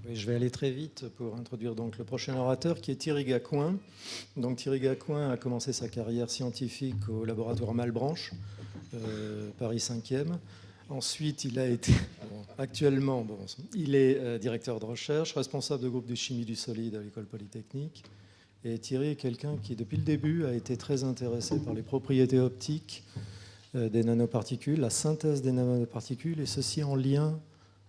Oui, je vais aller très vite pour introduire donc le prochain orateur qui est Thierry Gacouin. Donc Thierry Gacouin a commencé sa carrière scientifique au laboratoire Malebranche, Paris 5e. Ensuite, il a été, actuellement, il est directeur de recherche, responsable de groupe de chimie du solide à l'École polytechnique. Et Thierry est quelqu'un qui, depuis le début, a été très intéressé par les propriétés optiques des nanoparticules, la synthèse des nanoparticules, et ceci en lien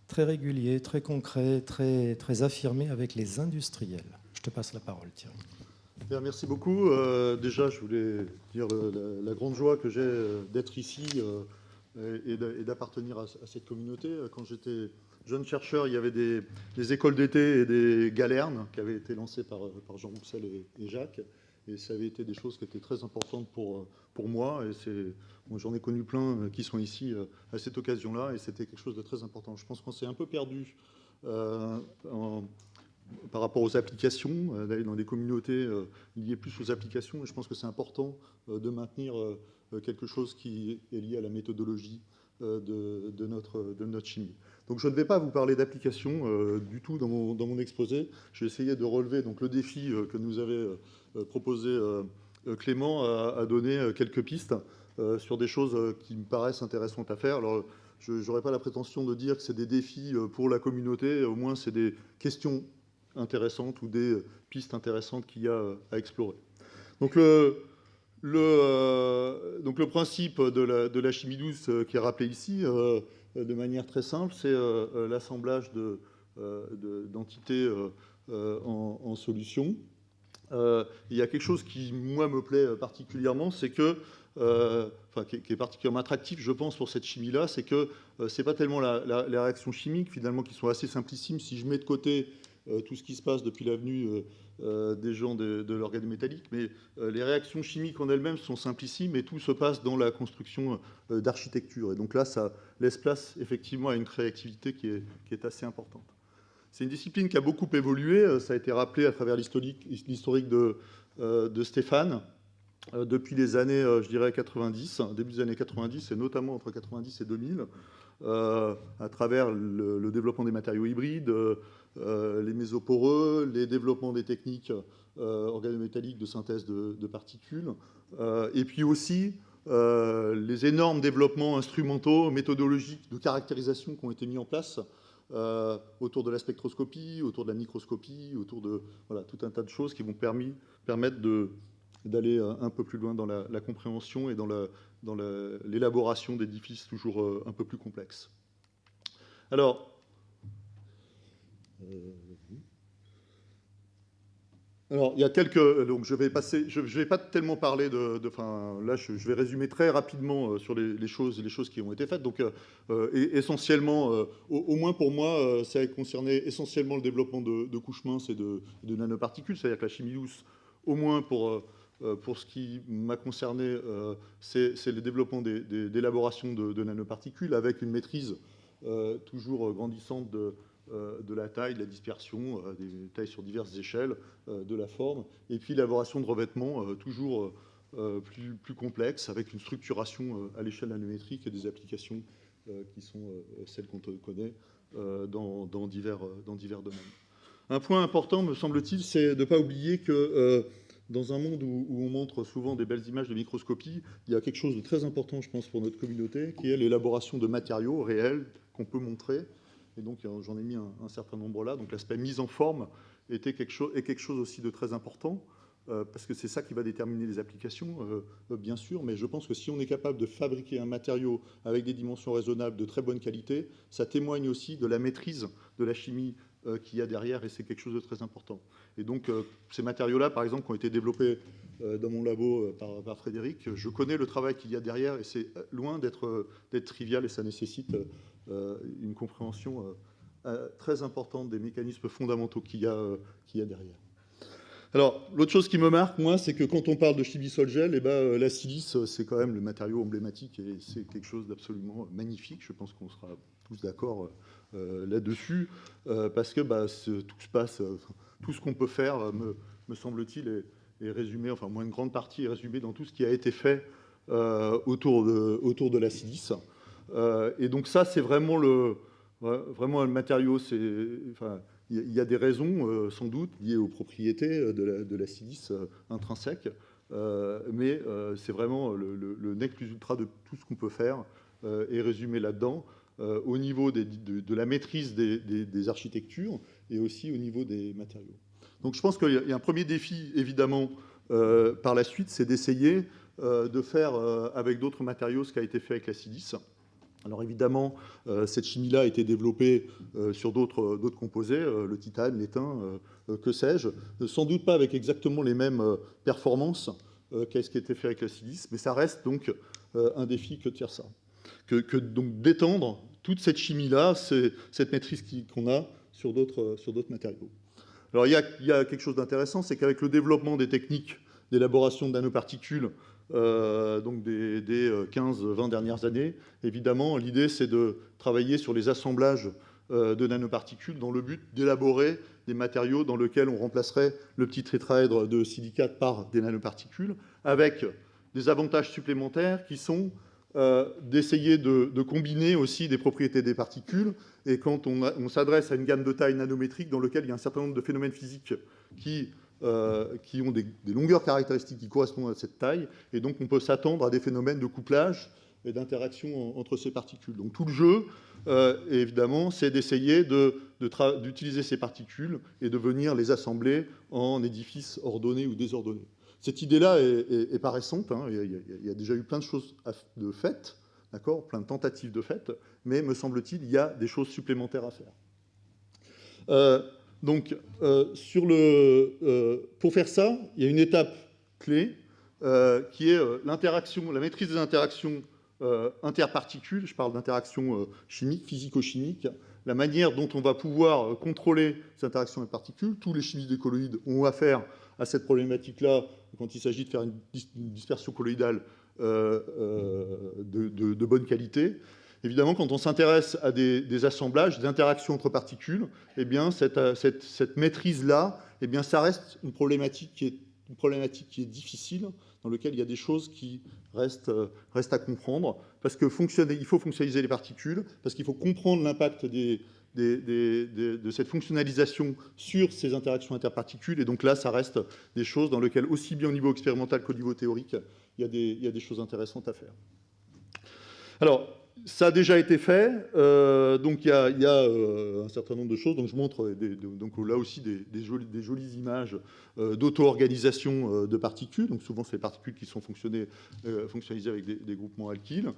très régulier, très concret, très affirmé avec les industriels. Je te passe la parole, Thierry. Bien, merci beaucoup. Déjà, je voulais dire la grande joie que j'ai d'être ici et d'appartenir à cette communauté. Quand j'étais jeune chercheur, il y avait des écoles d'été et des galernes qui avaient été lancées par Jean Roussel et Jacques. Et ça avait été des choses qui étaient très importantes pour moi. Et bon, j'en ai connu plein qui sont ici à cette occasion-là. Et c'était quelque chose de très important. Je pense qu'on s'est un peu perdu par rapport aux applications, d'aller dans des communautés liées plus aux applications. Et je pense que c'est important de maintenir quelque chose qui est lié à la méthodologie de notre chimie. Donc je ne vais pas vous parler d'applications du tout dans mon exposé. Je vais essayer de relever donc, le défi que nous avait proposé Clément à donner quelques pistes sur des choses qui me paraissent intéressantes à faire. Alors, je n'aurais pas la prétention de dire que c'est des défis pour la communauté, au moins c'est des questions intéressantes ou des pistes intéressantes qu'il y a à explorer. Donc le principe de la chimie douce qui est rappelé ici, de manière très simple, c'est l'assemblage d'entités en solution. Il y a quelque chose qui, moi, me plaît particulièrement, c'est que, qui est particulièrement attractif, je pense, pour cette chimie-là, c'est que c'est pas tellement les réactions chimiques, finalement, qui sont assez simplissimes. Si je mets de côté tout ce qui se passe depuis l'avenue des gens de l'organométallique, mais les réactions chimiques en elles-mêmes sont simplissimes et tout se passe dans la construction d'architecture. Et donc là, ça laisse place effectivement à une créativité qui est assez importante. C'est une discipline qui a beaucoup évolué, ça a été rappelé à travers l'historique de Stéphane, depuis les années, je dirais, 90, début des années 90, et notamment entre 90 et 2000, à travers le développement des matériaux hybrides, les mésoporeux, les développements des techniques organométalliques de synthèse de particules, et puis aussi les énormes développements instrumentaux, méthodologiques de caractérisation qui ont été mis en place autour de la spectroscopie, autour de la microscopie, autour de voilà, tout un tas de choses qui vont permettre d'aller un peu plus loin dans la compréhension et dans l'élaboration d'édifices toujours un peu plus complexes. Alors, il y a quelques... Donc, je vais pas tellement parler là, je vais résumer très rapidement sur les choses qui ont été faites. Donc, essentiellement, au moins pour moi, ça a concerné essentiellement le développement de couches minces et de nanoparticules. C'est-à-dire que la chimie douce, au moins pour ce qui m'a concerné, c'est le développement d'élaboration de nanoparticules avec une maîtrise toujours grandissante de la taille, de la dispersion, des tailles sur diverses échelles, de la forme, et puis l'élaboration de revêtements toujours plus complexes, avec une structuration à l'échelle nanométrique et des applications qui sont celles qu'on connaît dans divers domaines. Un point important, me semble-t-il, c'est de ne pas oublier que dans un monde où on montre souvent des belles images de microscopie, il y a quelque chose de très important, je pense, pour notre communauté, qui est l'élaboration de matériaux réels qu'on peut montrer. Et donc, j'en ai mis un certain nombre là. Donc, l'aspect mise en forme est quelque chose aussi de très important, parce que c'est ça qui va déterminer les applications, bien sûr. Mais je pense que si on est capable de fabriquer un matériau avec des dimensions raisonnables, de très bonne qualité, ça témoigne aussi de la maîtrise de la chimie qu'il y a derrière, et c'est quelque chose de très important. Et donc, ces matériaux-là, par exemple, qui ont été développés dans mon labo par Frédéric, je connais le travail qu'il y a derrière, et c'est loin d'être trivial, et ça nécessite une compréhension très importante des mécanismes fondamentaux qu'il y a derrière. Alors, l'autre chose qui me marque, moi, c'est que quand on parle de chimie sol-gel, la silice, c'est quand même le matériau emblématique, et c'est quelque chose d'absolument magnifique. Je pense qu'on sera tous d'accord là-dessus, parce que tout se passe, tout ce qu'on peut faire, me semble-t-il, est résumé, enfin, moins une grande partie est résumée dans tout ce qui a été fait autour de la silice. Et donc ça, c'est vraiment le matériau. Enfin, il y a des raisons, sans doute, liées aux propriétés de la silice intrinsèque, mais c'est vraiment le nec plus ultra de tout ce qu'on peut faire est résumé là-dedans, au niveau de la maîtrise des architectures et aussi au niveau des matériaux. Donc je pense qu'il y a un premier défi, évidemment, par la suite, c'est d'essayer de faire avec d'autres matériaux ce qui a été fait avec la silice. Alors évidemment, cette chimie-là a été développée sur d'autres composés, le titane, l'étain, que sais-je, sans doute pas avec exactement les mêmes performances qu'est-ce qui a été fait avec la silice, mais ça reste donc un défi que de faire ça. Donc d'étendre toute cette chimie-là, cette maîtrise qu'on a sur d'autres matériaux. Alors il y a quelque chose d'intéressant, c'est qu'avec le développement des techniques d'élaboration de nanoparticules, donc des 15-20 dernières années, évidemment, l'idée c'est de travailler sur les assemblages de nanoparticules dans le but d'élaborer des matériaux dans lesquels on remplacerait le petit tétraèdre de silicate par des nanoparticules, avec des avantages supplémentaires qui sont d'essayer de combiner aussi des propriétés des particules. Et quand on s'adresse à une gamme de taille nanométrique dans laquelle il y a un certain nombre de phénomènes physiques qui ont des longueurs caractéristiques qui correspondent à cette taille, et donc on peut s'attendre à des phénomènes de couplage et d'interaction entre ces particules. Donc tout le jeu, évidemment, c'est d'essayer d'utiliser ces particules et de venir les assembler en édifices ordonnés ou désordonnés. Cette idée-là est pas récente, hein. Il y a déjà eu plein de choses de faites, d'accord, plein de tentatives de faites, mais me semble-t-il, il y a des choses supplémentaires à faire. Donc, pour faire ça, il y a une étape clé qui est la maîtrise des interactions interparticules. Je parle d'interactions chimiques, physico-chimiques, la manière dont on va pouvoir contrôler ces interactions interparticules. Tous les chimistes des colloïdes ont affaire à cette problématique-là quand il s'agit de faire une dispersion colloïdale de bonne qualité. Évidemment, quand on s'intéresse à des assemblages, des interactions entre particules, eh bien, cette maîtrise-là, eh bien, ça reste une problématique qui est difficile, dans laquelle il y a des choses qui restent à comprendre, parce qu'il faut fonctionnaliser les particules, parce qu'il faut comprendre l'impact de cette fonctionnalisation sur ces interactions interparticules, et donc là, ça reste des choses dans lesquelles, aussi bien au niveau expérimental qu'au niveau théorique, il y a des choses intéressantes à faire. Alors, ça a déjà été fait, donc il y a un certain nombre de choses. Donc je montre donc là aussi des jolies images d'auto-organisation de particules. Donc souvent c'est les particules qui sont fonctionnalisées avec des groupements alkyles.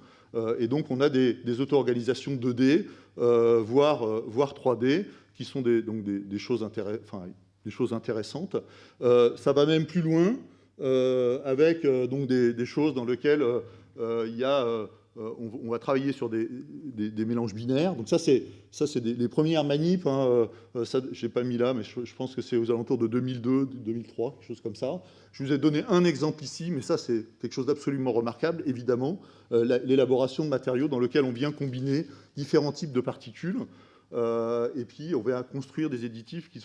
Et donc on a des auto-organisations 2D, voire 3D, qui sont des choses intéressantes. Ça va même plus loin avec donc des choses dans lesquelles il y a on va travailler sur des mélanges binaires. Donc ça, c'est les premières manips. Hein, ça, je n'ai pas mis là, mais je pense que c'est aux alentours de 2002, 2003, quelque chose comme ça. Je vous ai donné un exemple ici, mais ça, c'est quelque chose d'absolument remarquable, évidemment, l'élaboration de matériaux dans lequel on vient combiner différents types de particules. Et puis, on va construire des édifices qui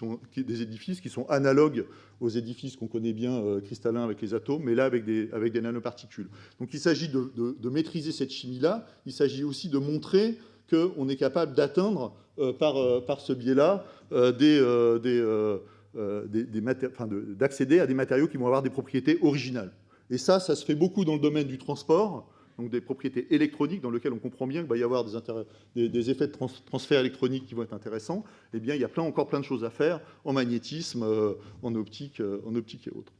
sont analogues aux édifices qu'on connaît bien cristallins avec les atomes, mais là, avec des nanoparticules. Donc, il s'agit de maîtriser cette chimie-là. Il s'agit aussi de montrer qu'on est capable d'atteindre, par ce biais-là, d'accéder à des matériaux qui vont avoir des propriétés originales. Et ça se fait beaucoup dans le domaine du transport, donc des propriétés électroniques dans lesquelles on comprend bien qu'il va y avoir des effets de transfert électronique qui vont être intéressants. Eh bien, il y a encore plein de choses à faire en magnétisme, en optique et autres.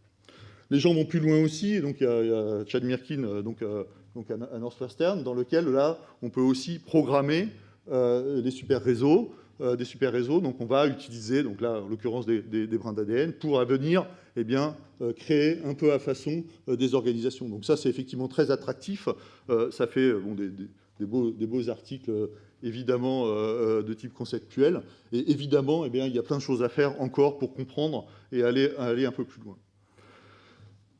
Les gens vont plus loin aussi, et donc il y a Chad Mirkin donc à Northwestern, dans lequel là, on peut aussi programmer des super réseaux. Donc on va utiliser, donc là en l'occurrence des brins d'ADN, pour à venir créer un peu à façon des organisations. Donc ça c'est effectivement très attractif, ça fait des beaux articles évidemment de type conceptuel, et évidemment il y a plein de choses à faire encore pour comprendre et aller un peu plus loin.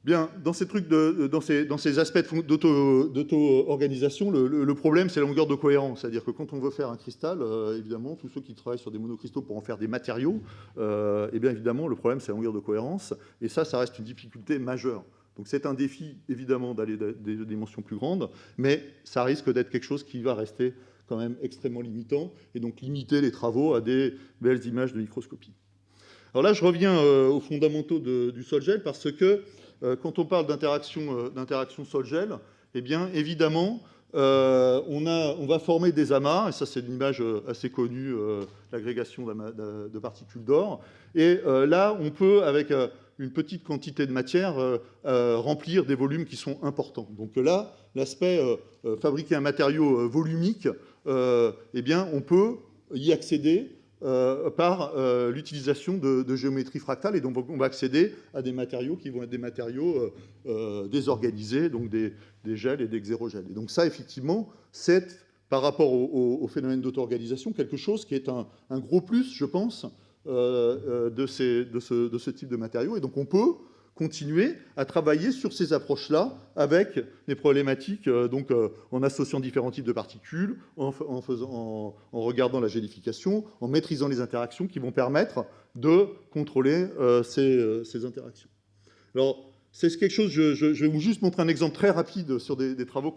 Bien, dans ces aspects d'auto-organisation, le problème, c'est la longueur de cohérence. C'est-à-dire que quand on veut faire un cristal, évidemment, tous ceux qui travaillent sur des monocristaux pour en faire des matériaux, évidemment, le problème, c'est la longueur de cohérence. Et ça reste une difficulté majeure. Donc c'est un défi, évidemment, d'aller des dimensions plus grandes, mais ça risque d'être quelque chose qui va rester quand même extrêmement limitant, et donc limiter les travaux à des belles images de microscopie. Alors là, je reviens aux fondamentaux du sol-gel, parce que quand on parle d'interaction sol-gel, eh bien, évidemment, on va former des amas, et ça c'est une image assez connue, l'agrégation de particules d'or, et là, on peut, avec une petite quantité de matière, remplir des volumes qui sont importants. Donc là, l'aspect fabriquer un matériau volumique, eh bien, on peut y accéder par l'utilisation de géométrie fractale, et donc on va accéder à des matériaux qui vont être des matériaux désorganisés, donc des gels et des xérogels. Et donc ça, effectivement, c'est, par rapport au phénomène d'auto-organisation, quelque chose qui est un gros plus, je pense, de ce type de matériaux. Et donc on peut continuer à travailler sur ces approches-là avec des problématiques, en associant différents types de particules, en regardant la gélification, en maîtrisant les interactions qui vont permettre de contrôler ces interactions. Alors, c'est quelque chose, je vais vous juste montrer un exemple très rapide sur des travaux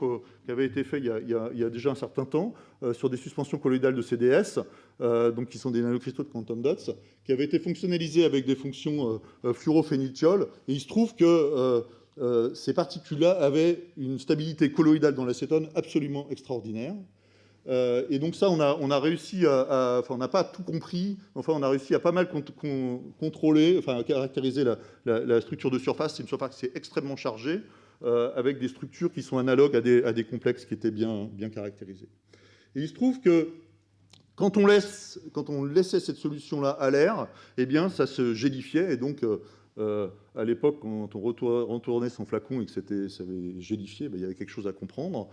qui avaient été faits il y a déjà un certain temps, sur des suspensions colloïdales de CDS, donc qui sont des nanocristaux de quantum dots, qui avaient été fonctionnalisés avec des fonctions fluorophénylthiol, et il se trouve que ces particules-là avaient une stabilité colloïdale dans l'acétone absolument extraordinaire. Et donc ça, on a réussi enfin, on n'a pas tout compris, enfin, on a réussi à pas mal contrôler, enfin, à caractériser la structure de surface. C'est une surface qui est extrêmement chargée, avec des structures qui sont analogues à des complexes qui étaient bien caractérisés. Et il se trouve que quand on laissait cette solution-là à l'air, eh bien, ça se gélifiait, et donc à l'époque, quand on retournait son flacon et que ça avait gélifié, ben, il y avait quelque chose à comprendre.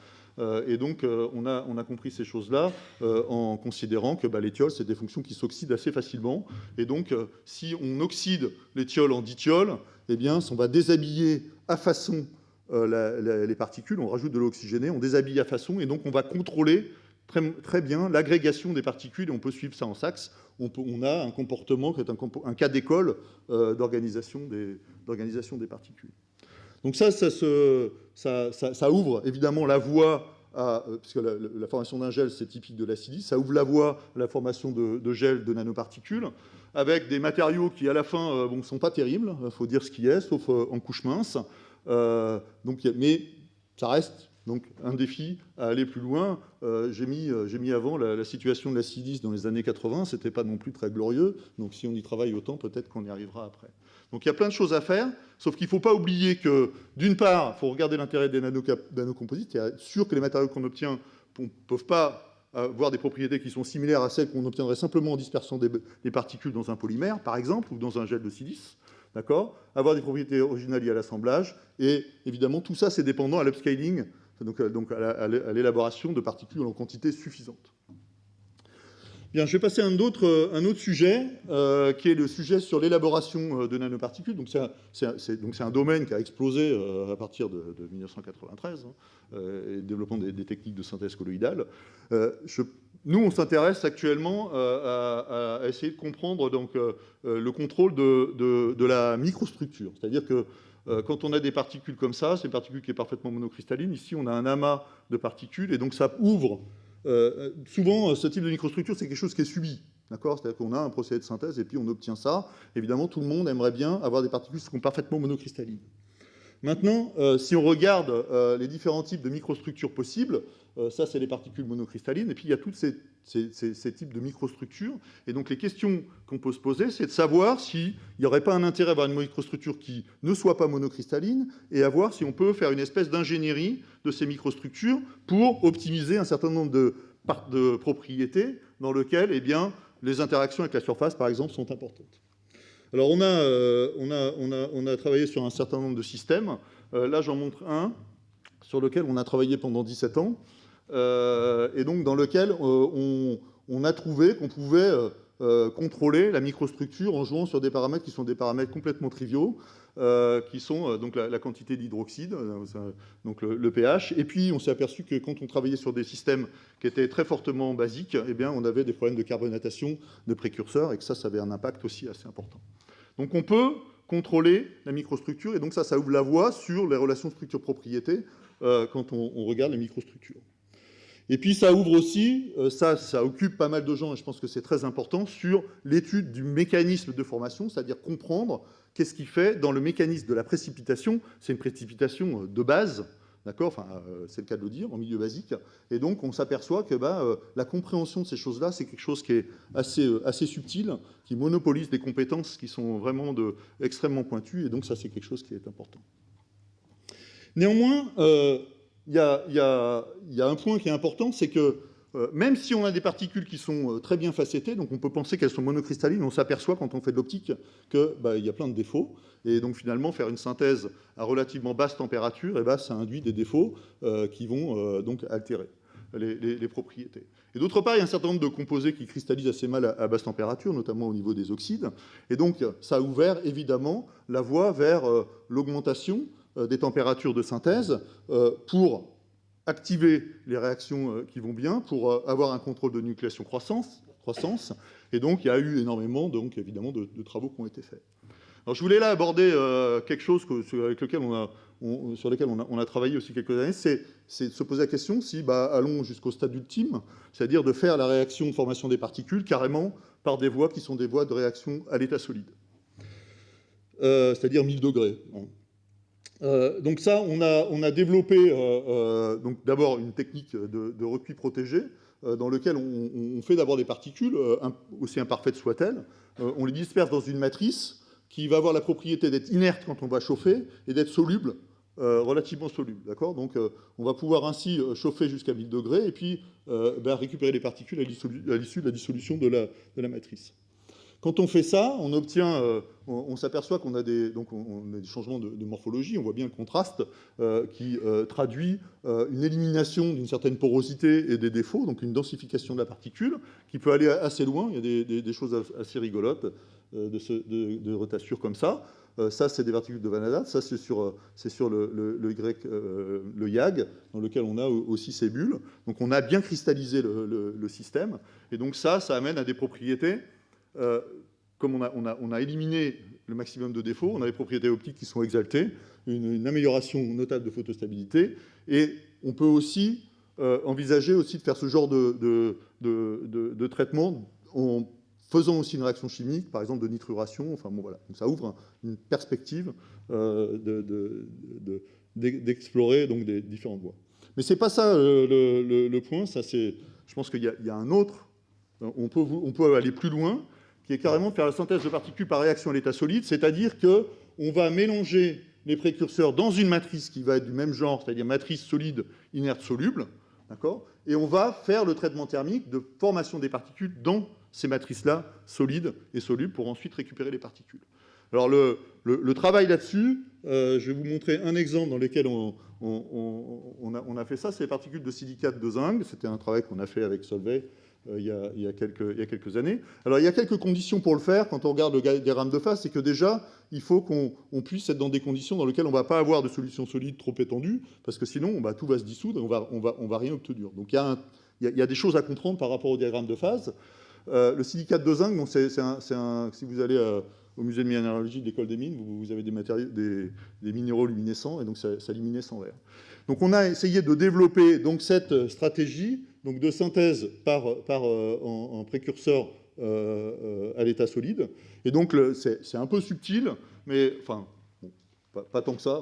Et donc, on a compris ces choses-là en considérant que bah, les thiols, c'est des fonctions qui s'oxydent assez facilement. Et donc, si on oxyde les thiols en dithiol, eh bien, on va déshabiller à façon les particules, on rajoute de l'oxygéné, on déshabille à façon, et donc on va contrôler très bien l'agrégation des particules, et on peut suivre ça en Saxe. On a un comportement qui est un cas d'école d'organisation des particules. Donc ça ouvre évidemment la voie puisque la formation d'un gel, c'est typique de la silice, ça ouvre la voie à la formation de gel de nanoparticules, avec des matériaux qui, à la fin, ne sont pas terribles, il faut dire ce qui est, sauf en couche mince. Mais ça reste donc un défi à aller plus loin. J'ai mis avant la situation de la silice dans les années 80, c'était pas non plus très glorieux, donc si on y travaille autant, peut-être qu'on y arrivera après. Donc il y a plein de choses à faire, sauf qu'il ne faut pas oublier que, d'une part, il faut regarder l'intérêt des nanocomposites, et être sûr que les matériaux qu'on obtient ne peuvent pas avoir des propriétés qui sont similaires à celles qu'on obtiendrait simplement en dispersant des particules dans un polymère, par exemple, ou dans un gel de silice. D'accord ? Avoir des propriétés originales liées à l'assemblage, et évidemment, tout ça, c'est dépendant à l'upscaling, donc à l'élaboration de particules en quantité suffisante. Bien, je vais passer à un autre sujet, qui est le sujet sur l'élaboration de nanoparticules. Donc c'est un domaine qui a explosé à partir de 1993, et le développement des techniques de synthèse colloïdale. Nous, on s'intéresse actuellement à essayer de comprendre donc, le contrôle de la microstructure. C'est-à-dire que quand on a des particules comme ça, c'est une particule qui est parfaitement monocristalline. Ici, on a un amas de particules, et donc ça ouvre. Souvent, ce type de microstructure, c'est quelque chose qui est subi. C'est-à-dire qu'on a un procédé de synthèse et puis on obtient ça. Évidemment, tout le monde aimerait bien avoir des particules qui sont parfaitement monocristallines. Maintenant, si on regarde les différents types de microstructures possibles, ça, c'est les particules monocristallines, et puis il y a tous ces types de microstructures. Et donc, les questions qu'on peut se poser, c'est de savoir s'il n'y aurait pas un intérêt à avoir une microstructure qui ne soit pas monocristalline, et à voir si on peut faire une espèce d'ingénierie de ces microstructures pour optimiser un certain nombre de propriétés dans lesquelles, eh bien, les interactions avec la surface, par exemple, sont importantes. Alors, on a travaillé sur un certain nombre de systèmes. Là, j'en montre un sur lequel on a travaillé pendant 17 ans, et donc dans lequel on a trouvé qu'on pouvait contrôler la microstructure en jouant sur des paramètres qui sont des paramètres complètement triviaux, qui sont donc la quantité d'hydroxyde, donc le pH. Et puis, on s'est aperçu que quand on travaillait sur des systèmes qui étaient très fortement basiques, eh bien, on avait des problèmes de carbonatation de précurseurs, et que ça avait un impact aussi assez important. Donc, on peut contrôler la microstructure, et donc ça ouvre la voie sur les relations structure-propriété quand on regarde les microstructures. Et puis ça ouvre aussi, ça occupe pas mal de gens, et je pense que c'est très important, sur l'étude du mécanisme de formation, c'est-à-dire comprendre qu'est-ce qui fait dans le mécanisme de la précipitation. C'est une précipitation de base, d'accord, enfin, c'est le cas de le dire, en milieu basique. Et donc on s'aperçoit que la compréhension de ces choses-là, c'est quelque chose qui est assez subtil, qui monopolise des compétences qui sont vraiment extrêmement pointues, et donc ça, c'est quelque chose qui est important. Néanmoins, il y a un point qui est important, c'est que même si on a des particules qui sont très bien facettées, donc on peut penser qu'elles sont monocristallines, on s'aperçoit quand on fait de l'optique qu'il y a plein de défauts. Et donc finalement, faire une synthèse à relativement basse température, ça induit des défauts qui vont donc altérer les propriétés. Et d'autre part, il y a un certain nombre de composés qui cristallisent assez mal à basse température, notamment au niveau des oxydes. Et donc ça a ouvert évidemment la voie vers l'augmentation des températures de synthèse pour activer les réactions qui vont bien, pour avoir un contrôle de nucléation croissance. Et donc, il y a eu énormément, donc, évidemment, de travaux qui ont été faits. Alors, je voulais là aborder quelque chose sur lequel on a travaillé aussi quelques années, c'est de se poser la question si, allons jusqu'au stade ultime, c'est-à-dire de faire la réaction de formation des particules carrément par des voies qui sont des voies de réaction à l'état solide. C'est-à-dire 1000 degrés. Donc ça, on a développé donc d'abord une technique de recuit protégé dans lequel on fait d'abord des particules, aussi imparfaites soient-elles, on les disperse dans une matrice qui va avoir la propriété d'être inerte quand on va chauffer et d'être soluble, relativement soluble. D'accord ? Donc on va pouvoir ainsi chauffer jusqu'à 1000 degrés et puis récupérer les particules à l'issue de la dissolution de la matrice. Quand on fait ça, on obtient, on s'aperçoit qu'on a des changements de morphologie, on voit bien le contraste qui traduit une élimination d'une certaine porosité et des défauts, donc une densification de la particule qui peut aller assez loin. Il y a des choses assez rigolotes de retassure comme ça. Ça, c'est des particules de vanadate. Ça, c'est sur le YAG, dans lequel on a aussi ces bulles. Donc on a bien cristallisé le système. Et donc ça amène à des propriétés. Comme on a éliminé le maximum de défauts, on a des propriétés optiques qui sont exaltées, une amélioration notable de photostabilité, et on peut aussi envisager aussi de faire ce genre de traitement en faisant aussi une réaction chimique, par exemple de nitruration. Enfin bon, voilà. Donc ça ouvre une perspective d'explorer donc des différentes voies. Mais c'est pas ça le point. Ça c'est, je pense qu'il y a un autre. On peut aller plus loin, qui est carrément de faire la synthèse de particules par réaction à l'état solide, c'est-à-dire qu'on va mélanger les précurseurs dans une matrice qui va être du même genre, c'est-à-dire matrice solide, inerte, soluble, d'accord ? Et on va faire le traitement thermique de formation des particules dans ces matrices-là, solides et solubles, pour ensuite récupérer les particules. Alors le travail là-dessus, je vais vous montrer un exemple dans lequel on a fait ça, c'est les particules de silicate de zinc. C'était un travail qu'on a fait avec Solvay il y a quelques années. Alors, il y a quelques conditions pour le faire. Quand on regarde le diagramme de phase, c'est que déjà, il faut qu'on puisse être dans des conditions dans lesquelles on ne va pas avoir de solution solide trop étendue, parce que sinon, tout va se dissoudre et on va rien obtenir. Donc, il y a des choses à comprendre par rapport au diagramme de phase. Le silicate de zinc, donc si vous allez au musée de minéralogie de l'école des mines, vous avez des minéraux luminescents, et donc ça luminescent en vert. Donc, on a essayé de développer donc, cette stratégie donc de synthèse en précurseur à l'état solide. Et donc, c'est un peu subtil, mais enfin, bon, pas tant que ça.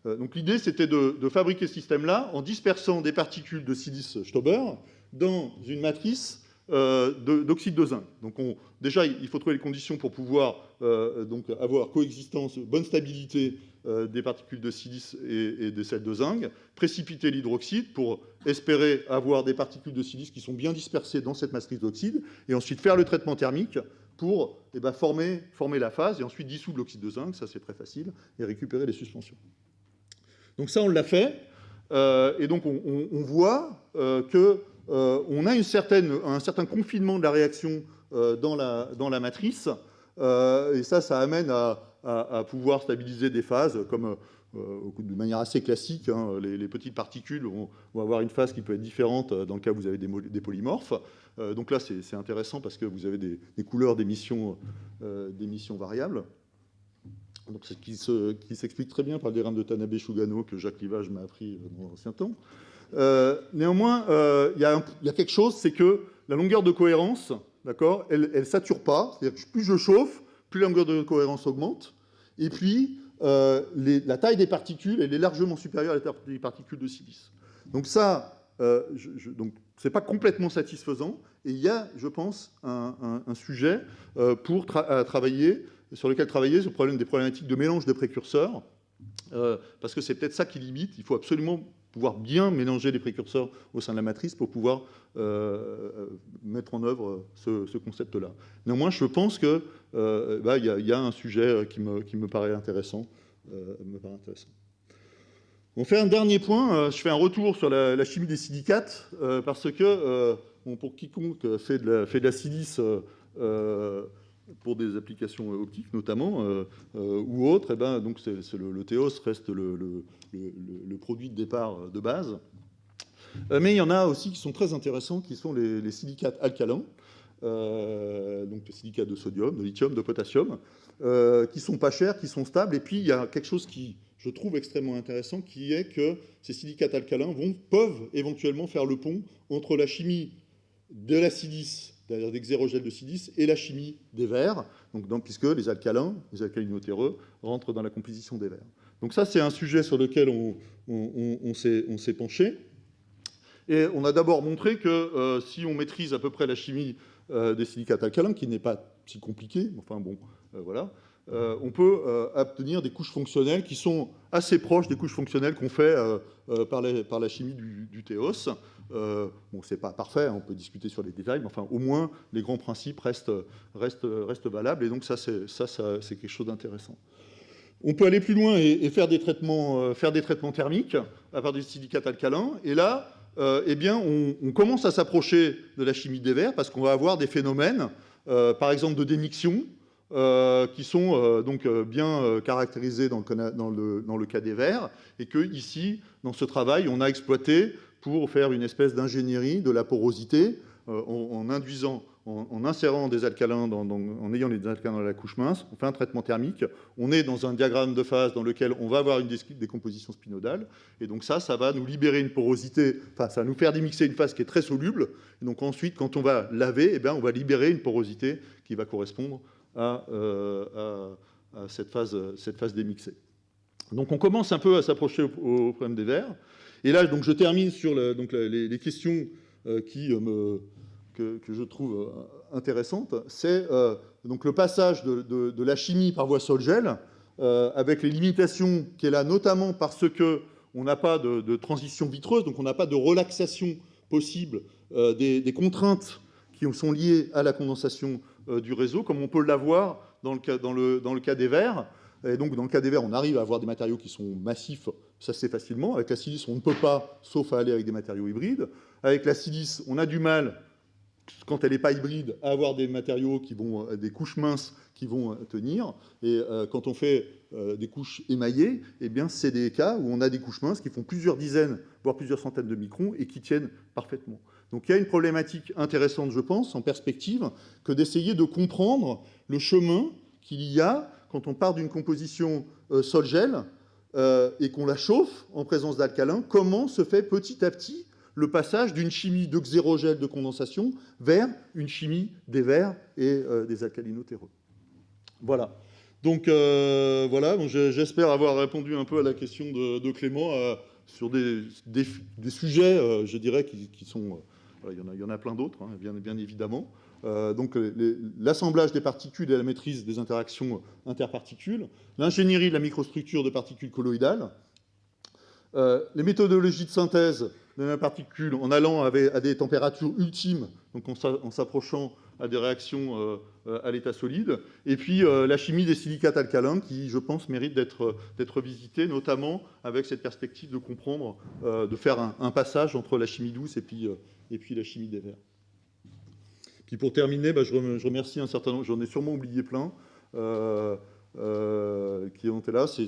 Donc, l'idée, c'était de fabriquer ce système-là en dispersant des particules de silice Stauber dans une matrice d'oxyde de zinc. Donc, déjà, il faut trouver les conditions pour pouvoir donc avoir coexistence, bonne stabilité des particules de silice et des sels de zinc, précipiter l'hydroxyde pour espérer avoir des particules de silice qui sont bien dispersées dans cette matrice d'oxyde, et ensuite faire le traitement thermique pour former la phase, et ensuite dissoudre l'oxyde de zinc, ça c'est très facile, et récupérer les suspensions. Donc ça, on l'a fait, et donc on voit qu'on a un certain confinement de la réaction dans la matrice, et ça amène à pouvoir stabiliser des phases comme de manière assez classique. Hein, les petites particules vont avoir une phase qui peut être différente dans le cas où vous avez des polymorphes. Donc là, c'est intéressant parce que vous avez des couleurs d'émission variables. Donc, qui s'explique très bien par le diagramme de Tanabe-Shugano que Jacques Livage m'a appris dans l'ancien temps. Néanmoins, il y a quelque chose, c'est que la longueur de cohérence, d'accord, elle ne sature pas. C'est-à-dire que plus je chauffe, plus la longueur de cohérence augmente. Et puis, la taille des particules, elle est largement supérieure à la taille des particules de silice. Donc ça, donc c'est pas complètement satisfaisant. Et il y a, je pense, un sujet pour travailler, sur lequel travailler, sur le problème des problématiques de mélange de précurseurs, parce que c'est peut-être ça qui limite. Il faut absolument pouvoir bien mélanger les précurseurs au sein de la matrice pour pouvoir mettre en œuvre ce concept-là. Néanmoins, je pense qu'il y a un sujet qui me paraît intéressant. On fait un dernier point. Je fais un retour sur la chimie des silicates, parce que pour quiconque fait de la silice pour des applications optiques notamment, ou autres, donc le théos reste le produit de départ de base. Mais il y en a aussi qui sont très intéressants, qui sont les silicates alcalins, donc les silicates de sodium, de lithium, de potassium, qui sont pas chers, qui sont stables. Et puis il y a quelque chose qui, je trouve extrêmement intéressant, qui est que ces silicates alcalins peuvent éventuellement faire le pont entre la chimie de la silice, c'est-à-dire des xérogèles de silice, et la chimie des verres, puisque les alcalins, les alcalinotéreux, rentrent dans la composition des verres. Donc ça, c'est un sujet sur lequel on s'est penché. Et on a d'abord montré que si on maîtrise à peu près la chimie des silicates alcalins, qui n'est pas si compliquée, enfin bon, voilà, on peut obtenir des couches fonctionnelles qui sont assez proches des couches fonctionnelles qu'on fait par la chimie du théos. Bon, c'est pas parfait, on peut discuter sur les détails, mais enfin, au moins, les grands principes restent valables, et donc ça c'est quelque chose d'intéressant. On peut aller plus loin et faire des traitements thermiques à partir des silicates alcalins, et là, eh bien, on commence à s'approcher de la chimie des verres, parce qu'on va avoir des phénomènes, par exemple de démixion, qui sont donc bien caractérisés dans le cas des verres, et que ici, dans ce travail, on a exploité pour faire une espèce d'ingénierie de la porosité en insérant des alcalins, en ayant les alcalins dans la couche mince. On fait un traitement thermique. On est dans un diagramme de phase dans lequel on va avoir une décomposition spinodale. Et donc ça va nous libérer une porosité, enfin, ça va nous faire démixer une phase qui est très soluble. Et donc ensuite, quand on va laver, eh bien, on va libérer une porosité qui va correspondre à cette phase démixée. Donc on commence un peu à s'approcher au problème des verres. Et là, donc, je termine sur les questions que je trouve intéressantes. C'est donc le passage de la chimie par voie sol-gel, avec les limitations qu'elle a, notamment parce qu'on n'a pas de transition vitreuse, donc on n'a pas de relaxation possible des contraintes qui sont liées à la condensation du réseau, comme on peut l'avoir dans le cas des verres. Et donc, dans le cas des verres, on arrive à avoir des matériaux qui sont massifs, ça c'est facilement. Avec la silice, on ne peut pas, sauf à aller avec des matériaux hybrides. Avec la silice, on a du mal, quand elle n'est pas hybride, à avoir des matériaux des couches minces qui vont tenir. Et quand on fait des couches émaillées, eh bien, c'est des cas où on a des couches minces qui font plusieurs dizaines, voire plusieurs centaines de microns et qui tiennent parfaitement. Donc, il y a une problématique intéressante, je pense, en perspective, que d'essayer de comprendre le chemin qu'il y a quand on part d'une composition sol-gel et qu'on la chauffe en présence d'alcalins, comment se fait petit à petit le passage d'une chimie de xérogel de condensation vers une chimie des verres et des alcalinotéreux. Voilà. Donc voilà, donc j'espère avoir répondu un peu à la question de Clément sur des sujets, je dirais, qui sont... il y en a plein d'autres, hein, bien évidemment. Donc l'assemblage des particules et la maîtrise des interactions interparticules, l'ingénierie de la microstructure de particules colloïdales, les méthodologies de synthèse de nanoparticules en allant à des températures ultimes, donc en s'approchant à des réactions à l'état solide, et puis la chimie des silicates alcalins qui, je pense, mérite d'être visitée, notamment avec cette perspective de comprendre, de faire un passage entre la chimie douce et puis la chimie des verres. Puis pour terminer, je remercie un certain nombre, j'en ai sûrement oublié plein, qui ont été là. C'est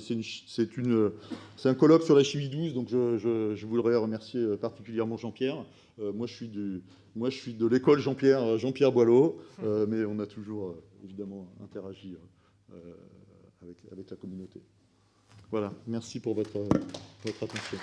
un colloque sur la chimie douce, donc je voudrais remercier particulièrement Jean-Pierre. Moi, je suis de l'école Jean-Pierre Boileau, mais on a toujours, évidemment, interagi avec la communauté. Voilà, merci pour votre attention.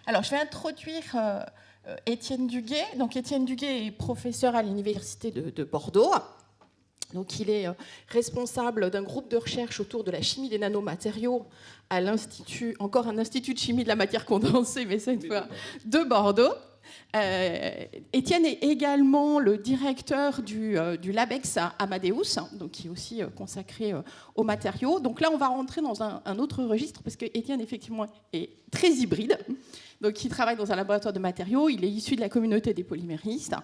Alors, je vais introduire Étienne Duguet. Donc, Étienne Duguet est professeur à l'Université de Bordeaux. Donc, il est responsable d'un groupe de recherche autour de la chimie des nanomatériaux à l'Institut, encore un institut de chimie de la matière condensée, mais cette fois de Bordeaux. Étienne est également le directeur du LabEx Amadeus, donc qui est aussi consacré aux matériaux. Donc là, on va rentrer dans un autre registre, parce que Étienne, effectivement, est très hybride. Donc, il travaille dans un laboratoire de matériaux, il est issu de la communauté des polyméristes.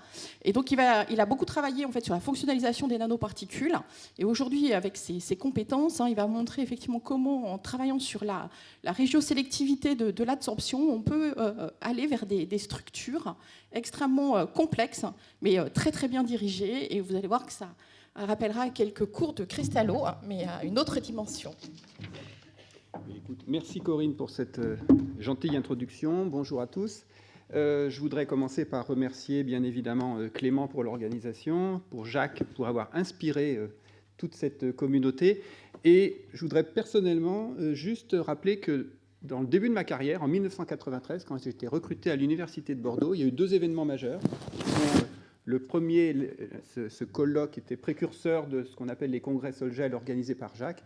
Et donc, il a beaucoup travaillé en fait, sur la fonctionnalisation des nanoparticules. Et aujourd'hui, avec ses compétences, il va montrer effectivement comment, en travaillant sur la régiosélectivité de l'absorption, on peut aller vers des structures extrêmement complexes, mais très très bien dirigées. Et vous allez voir que ça rappellera quelques cours de cristallo, mais à une autre dimension. Écoute, merci Corinne pour cette gentille introduction. Bonjour à tous. Je voudrais commencer par remercier bien évidemment Clément pour l'organisation, pour Jacques pour avoir inspiré toute cette communauté. Et je voudrais personnellement juste rappeler que dans le début de ma carrière, en 1993, quand j'ai été recruté à l'Université de Bordeaux, il y a eu 2 événements majeurs. Le premier, ce colloque était précurseur de ce qu'on appelle les congrès Sol-Gel organisés par Jacques.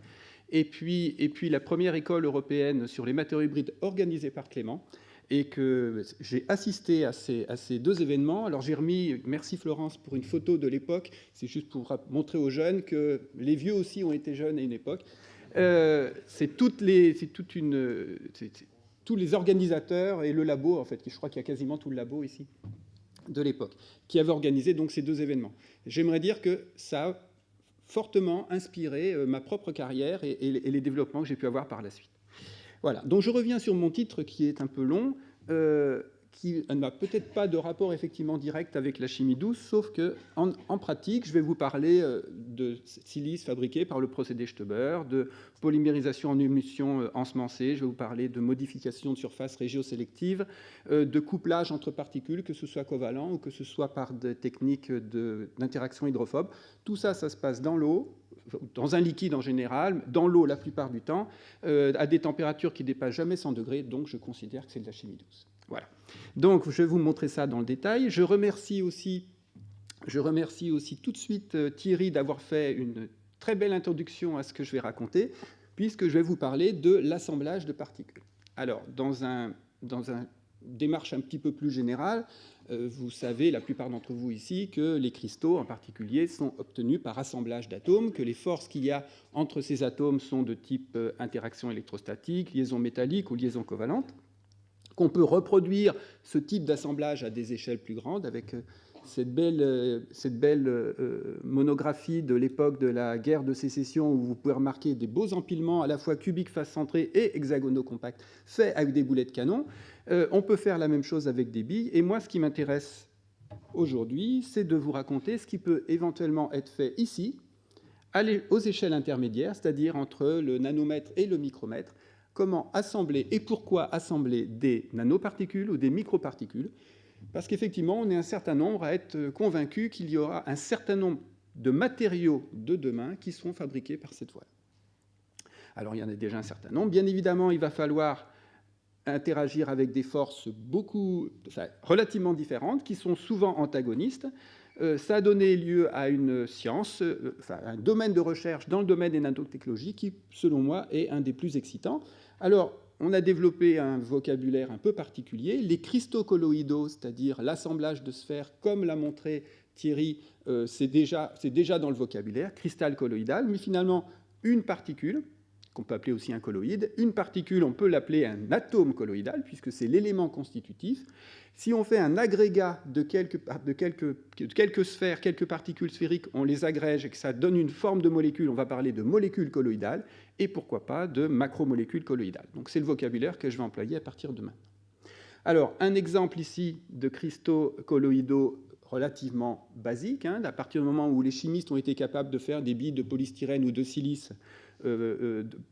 Et puis la première école européenne sur les matériaux hybrides organisée par Clément, et que j'ai assisté à ces 2 événements. Alors j'ai remis, merci Florence pour une photo de l'époque, c'est juste pour montrer aux jeunes que les vieux aussi ont été jeunes à une époque. C'est tous les organisateurs et le labo, en fait, je crois qu'il y a quasiment tout le labo ici, de l'époque, qui avaient organisé donc ces 2 événements. J'aimerais dire que ça a fortement inspiré ma propre carrière et les développements que j'ai pu avoir par la suite. Voilà, donc je reviens sur mon titre qui est un peu long, qui n'a peut-être pas de rapport effectivement direct avec la chimie douce, sauf qu'en pratique, je vais vous parler de silice fabriqué par le procédé Stoeber, de polymérisation en émulsion ensemencée, je vais vous parler de modification de surface régiosélective, de couplage entre particules, que ce soit covalent ou que ce soit par des techniques d'interaction hydrophobe. Tout ça, ça se passe dans l'eau, dans un liquide en général, dans l'eau la plupart du temps, à des températures qui ne dépassent jamais 100 degrés, donc je considère que c'est de la chimie douce. Voilà. Donc, je vais vous montrer ça dans le détail. Je remercie aussi tout de suite Thierry d'avoir fait une très belle introduction à ce que je vais raconter, puisque je vais vous parler de l'assemblage de particules. Alors, dans une démarche un petit peu plus générale, vous savez, la plupart d'entre vous ici, que les cristaux en particulier sont obtenus par assemblage d'atomes, que les forces qu'il y a entre ces atomes sont de type interaction électrostatique, liaison métallique ou liaison covalente, qu'on peut reproduire ce type d'assemblage à des échelles plus grandes avec cette belle monographie de l'époque de la guerre de sécession où vous pouvez remarquer des beaux empilements à la fois cubiques face centrée et hexagonaux compacts faits avec des boulets de canon. On peut faire la même chose avec des billes. Et moi, ce qui m'intéresse aujourd'hui, c'est de vous raconter ce qui peut éventuellement être fait ici, aux échelles intermédiaires, c'est-à-dire entre le nanomètre et le micromètre, comment assembler et pourquoi assembler des nanoparticules ou des microparticules, parce qu'effectivement, on est un certain nombre à être convaincus qu'il y aura un certain nombre de matériaux de demain qui seront fabriqués par cette voie. Alors, il y en a déjà un certain nombre. Bien évidemment, il va falloir interagir avec des forces relativement différentes, qui sont souvent antagonistes. Ça a donné lieu à une science, un domaine de recherche dans le domaine des nanotechnologies qui, selon moi, est un des plus excitants. Alors, on a développé un vocabulaire un peu particulier. Les cristaux colloïdaux, c'est-à-dire l'assemblage de sphères, comme l'a montré Thierry, c'est déjà dans le vocabulaire, cristal colloïdal, mais finalement, une particule, qu'on peut appeler aussi un colloïde, une particule, on peut l'appeler un atome colloïdal, puisque c'est l'élément constitutif. Si on fait un agrégat de quelques sphères, quelques particules sphériques, on les agrège et que ça donne une forme de molécule, on va parler de molécules colloïdales, et pourquoi pas de macromolécules colloïdales. Donc c'est le vocabulaire que je vais employer à partir de maintenant. Alors, un exemple ici de cristaux colloïdaux relativement basiques, à partir du moment où les chimistes ont été capables de faire des billes de polystyrène ou de silice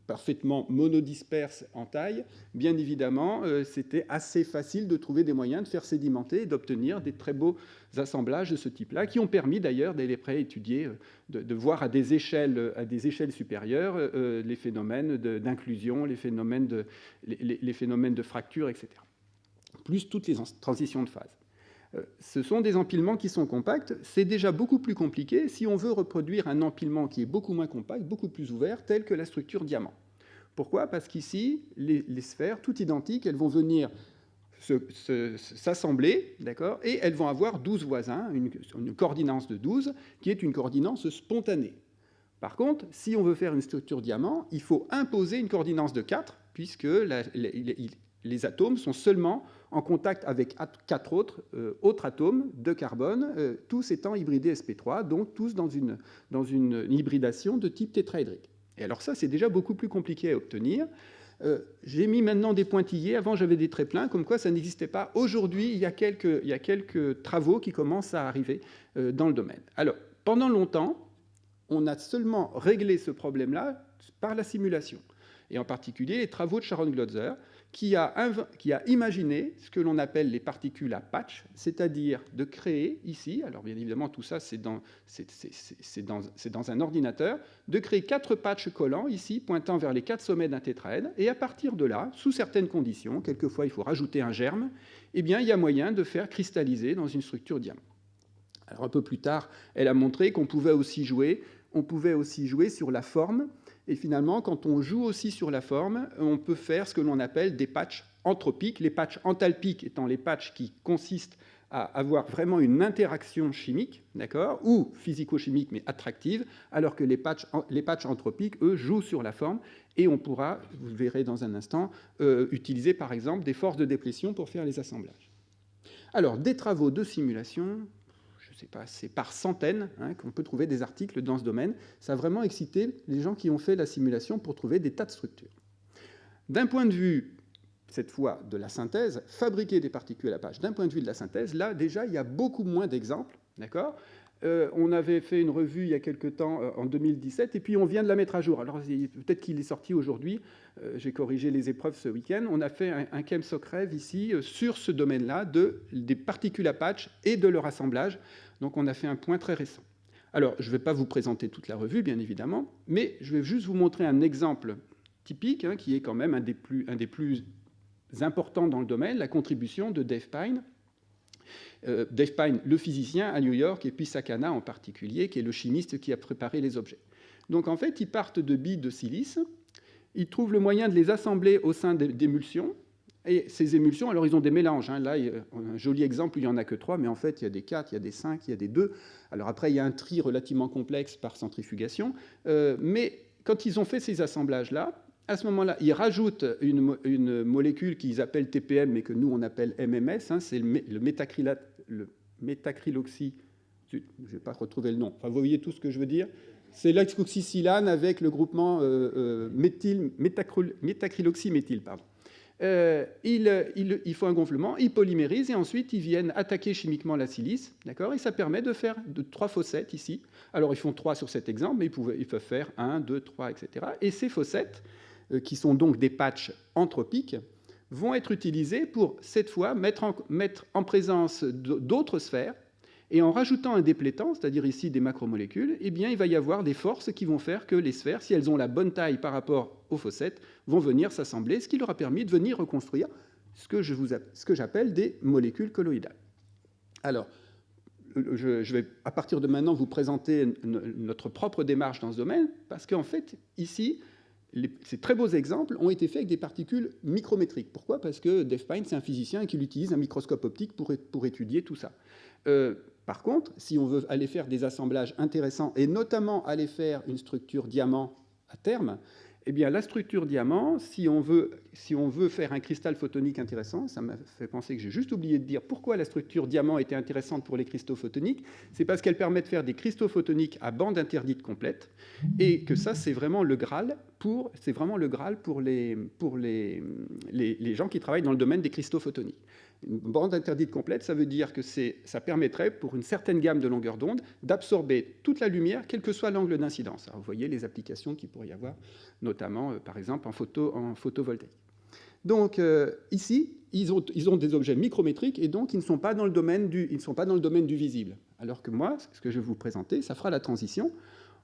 parfaitement monodisperses en taille, bien évidemment, c'était assez facile de trouver des moyens de faire sédimenter et d'obtenir des très beaux assemblages de ce type-là, qui ont permis d'ailleurs, dès les pré-étudier, de voir à des échelles supérieures les phénomènes d'inclusion, les phénomènes de fracture, etc. plus toutes les transitions de phase. Ce sont des empilements qui sont compacts. C'est déjà beaucoup plus compliqué si on veut reproduire un empilement qui est beaucoup moins compact, beaucoup plus ouvert, tel que la structure diamant. Pourquoi? Parce qu'ici, les sphères, toutes identiques, elles vont venir s'assembler, d'accord, et elles vont avoir 12 voisins, une coordinance de 12, qui est une coordinance spontanée. Par contre, si on veut faire une structure diamant, il faut imposer une coordinance de 4, puisque les atomes sont seulement en contact avec 4 autres atomes de carbone, tous étant hybridés sp3, donc tous dans une hybridation de type tétraédrique. Et alors ça, c'est déjà beaucoup plus compliqué à obtenir. J'ai mis maintenant des pointillés. Avant, j'avais des traits pleins, comme quoi ça n'existait pas. Aujourd'hui, il y a quelques travaux qui commencent à arriver dans le domaine. Alors, pendant longtemps, on a seulement réglé ce problème-là par la simulation, et en particulier les travaux de Sharon Glotzer, qui a imaginé ce que l'on appelle les particules à patch, c'est-à-dire de créer ici, alors bien évidemment tout ça c'est dans un ordinateur, de créer 4 patchs collants ici, pointant vers les 4 sommets d'un tétraèdre, et à partir de là, sous certaines conditions, quelquefois il faut rajouter un germe, eh bien il y a moyen de faire cristalliser dans une structure diamant. Alors un peu plus tard, elle a montré qu'on pouvait aussi jouer sur la forme. Et finalement, quand on joue aussi sur la forme, on peut faire ce que l'on appelle des patchs entropiques. Les patchs enthalpiques étant les patchs qui consistent à avoir vraiment une interaction chimique, d'accord, ou physico-chimique mais attractive, alors que les patchs entropiques, eux, jouent sur la forme. Et on pourra, vous le verrez dans un instant, utiliser par exemple des forces de déplétion pour faire les assemblages. Alors, des travaux de simulation, c'est par centaines qu'on peut trouver des articles dans ce domaine. Ça a vraiment excité les gens qui ont fait la simulation pour trouver des tas de structures. D'un point de vue, cette fois, de la synthèse, fabriquer des particules à patch, d'un point de vue de la synthèse, là, déjà, il y a beaucoup moins d'exemples, d'accord ? On avait fait une revue il y a quelque temps, en 2017, et puis on vient de la mettre à jour. Alors, peut-être qu'il est sorti aujourd'hui. J'ai corrigé les épreuves ce week-end. On a fait un ChemSocRev ici sur ce domaine-là des particules à patch et de leur assemblage. Donc, on a fait un point très récent. Alors, je ne vais pas vous présenter toute la revue, bien évidemment, mais je vais juste vous montrer un exemple typique, qui est quand même un des plus importants dans le domaine, la contribution de Dave Pine. Dave Pine, le physicien à New York, et puis Sakana en particulier, qui est le chimiste qui a préparé les objets. Donc en fait, ils partent de billes de silice, ils trouvent le moyen de les assembler au sein d'émulsions, et ces émulsions, alors ils ont des mélanges. Là, un joli exemple, il n'y en a que 3, mais en fait, il y a des 4, il y a des 5, il y a des 2. Alors après, il y a un tri relativement complexe par centrifugation, mais quand ils ont fait ces assemblages-là, à ce moment-là, ils rajoutent une molécule qu'ils appellent TPM, mais que nous, on appelle MMS, c'est le métacryloxy. Je ne vais pas retrouver le nom. Enfin, vous voyez tout ce que je veux dire. C'est l'hydroxysilane avec le groupement métacryloxyméthyle. Il faut un gonflement, ils polymérisent, et ensuite, ils viennent attaquer chimiquement la silice. D'accord, et ça permet de faire 3 phosphettes ici. Alors, ils font 3 sur cet exemple, mais ils peuvent faire 1, 2, 3, etc. Et ces phosphettes, qui sont donc des patchs entropiques, vont être utilisés pour, cette fois, mettre en présence d'autres sphères, et en rajoutant un déplétant, c'est-à-dire ici des macromolécules, eh bien, il va y avoir des forces qui vont faire que les sphères, si elles ont la bonne taille par rapport aux phosphettes, vont venir s'assembler, ce qui leur a permis de venir reconstruire ce que j'appelle des molécules colloïdales. Alors, je vais, à partir de maintenant, vous présenter notre propre démarche dans ce domaine, parce qu'en fait, ici, ces très beaux exemples ont été faits avec des particules micrométriques. Pourquoi ? Parce que Dave Pine, c'est un physicien et qu'il utilise un microscope optique pour étudier tout ça. Par contre, si on veut aller faire des assemblages intéressants, et notamment aller faire une structure diamant à terme, eh bien, la structure diamant, si on veut faire un cristal photonique intéressant, ça m'a fait penser que j'ai juste oublié de dire pourquoi la structure diamant était intéressante pour les cristaux photoniques, c'est parce qu'elle permet de faire des cristaux photoniques à bande interdite complète, et que ça, c'est vraiment le Graal pour les gens qui travaillent dans le domaine des cristaux photoniques. Une bande interdite complète, ça veut dire que ça permettrait, pour une certaine gamme de longueur d'onde, d'absorber toute la lumière, quel que soit l'angle d'incidence. Alors, vous voyez les applications qu'il pourrait y avoir, notamment, par exemple, en photovoltaïque. Donc, ici, ils ont des objets micrométriques, et donc, ils ne sont pas dans le domaine du visible. Alors que moi, ce que je vais vous présenter, ça fera la transition.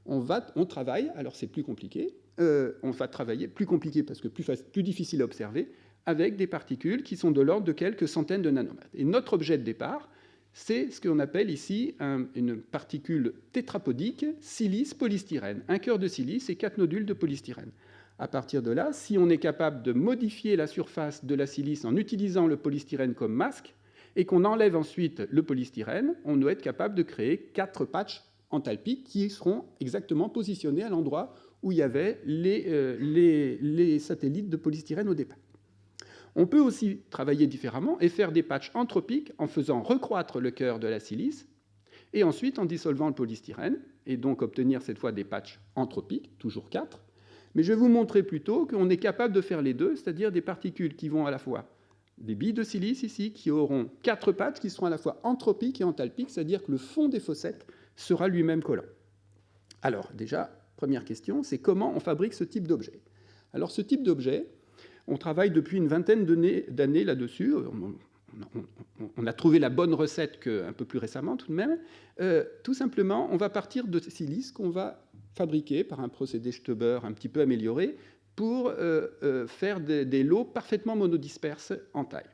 On travaille, alors c'est plus compliqué, on va travailler, plus compliqué parce que plus difficile à observer, avec des particules qui sont de l'ordre de quelques centaines de nanomètres. Et notre objet de départ, c'est ce qu'on appelle ici une particule tétrapodique, silice polystyrène. Un cœur de silice et 4 nodules de polystyrène. À partir de là, si on est capable de modifier la surface de la silice en utilisant le polystyrène comme masque, et qu'on enlève ensuite le polystyrène, on doit être capable de créer 4 patchs enthalpiques qui seront exactement positionnés à l'endroit où il y avait les satellites de polystyrène au départ. On peut aussi travailler différemment et faire des patchs entropiques en faisant recroître le cœur de la silice et ensuite en dissolvant le polystyrène, et donc obtenir cette fois des patchs entropiques, toujours 4. Mais je vais vous montrer plutôt qu'on est capable de faire les deux, c'est-à-dire des particules qui vont à la fois des billes de silice ici, qui auront 4 patchs qui seront à la fois entropiques et enthalpiques, c'est-à-dire que le fond des fossettes sera lui-même collant. Alors déjà, première question, c'est comment on fabrique ce type d'objet. Alors ce type d'objet, on travaille depuis une vingtaine d'années là-dessus. On a trouvé la bonne recette un peu plus récemment tout de même. Tout simplement, on va partir de silice qu'on va fabriquer par un procédé Stoeber un petit peu amélioré pour faire des lots parfaitement monodisperses en taille.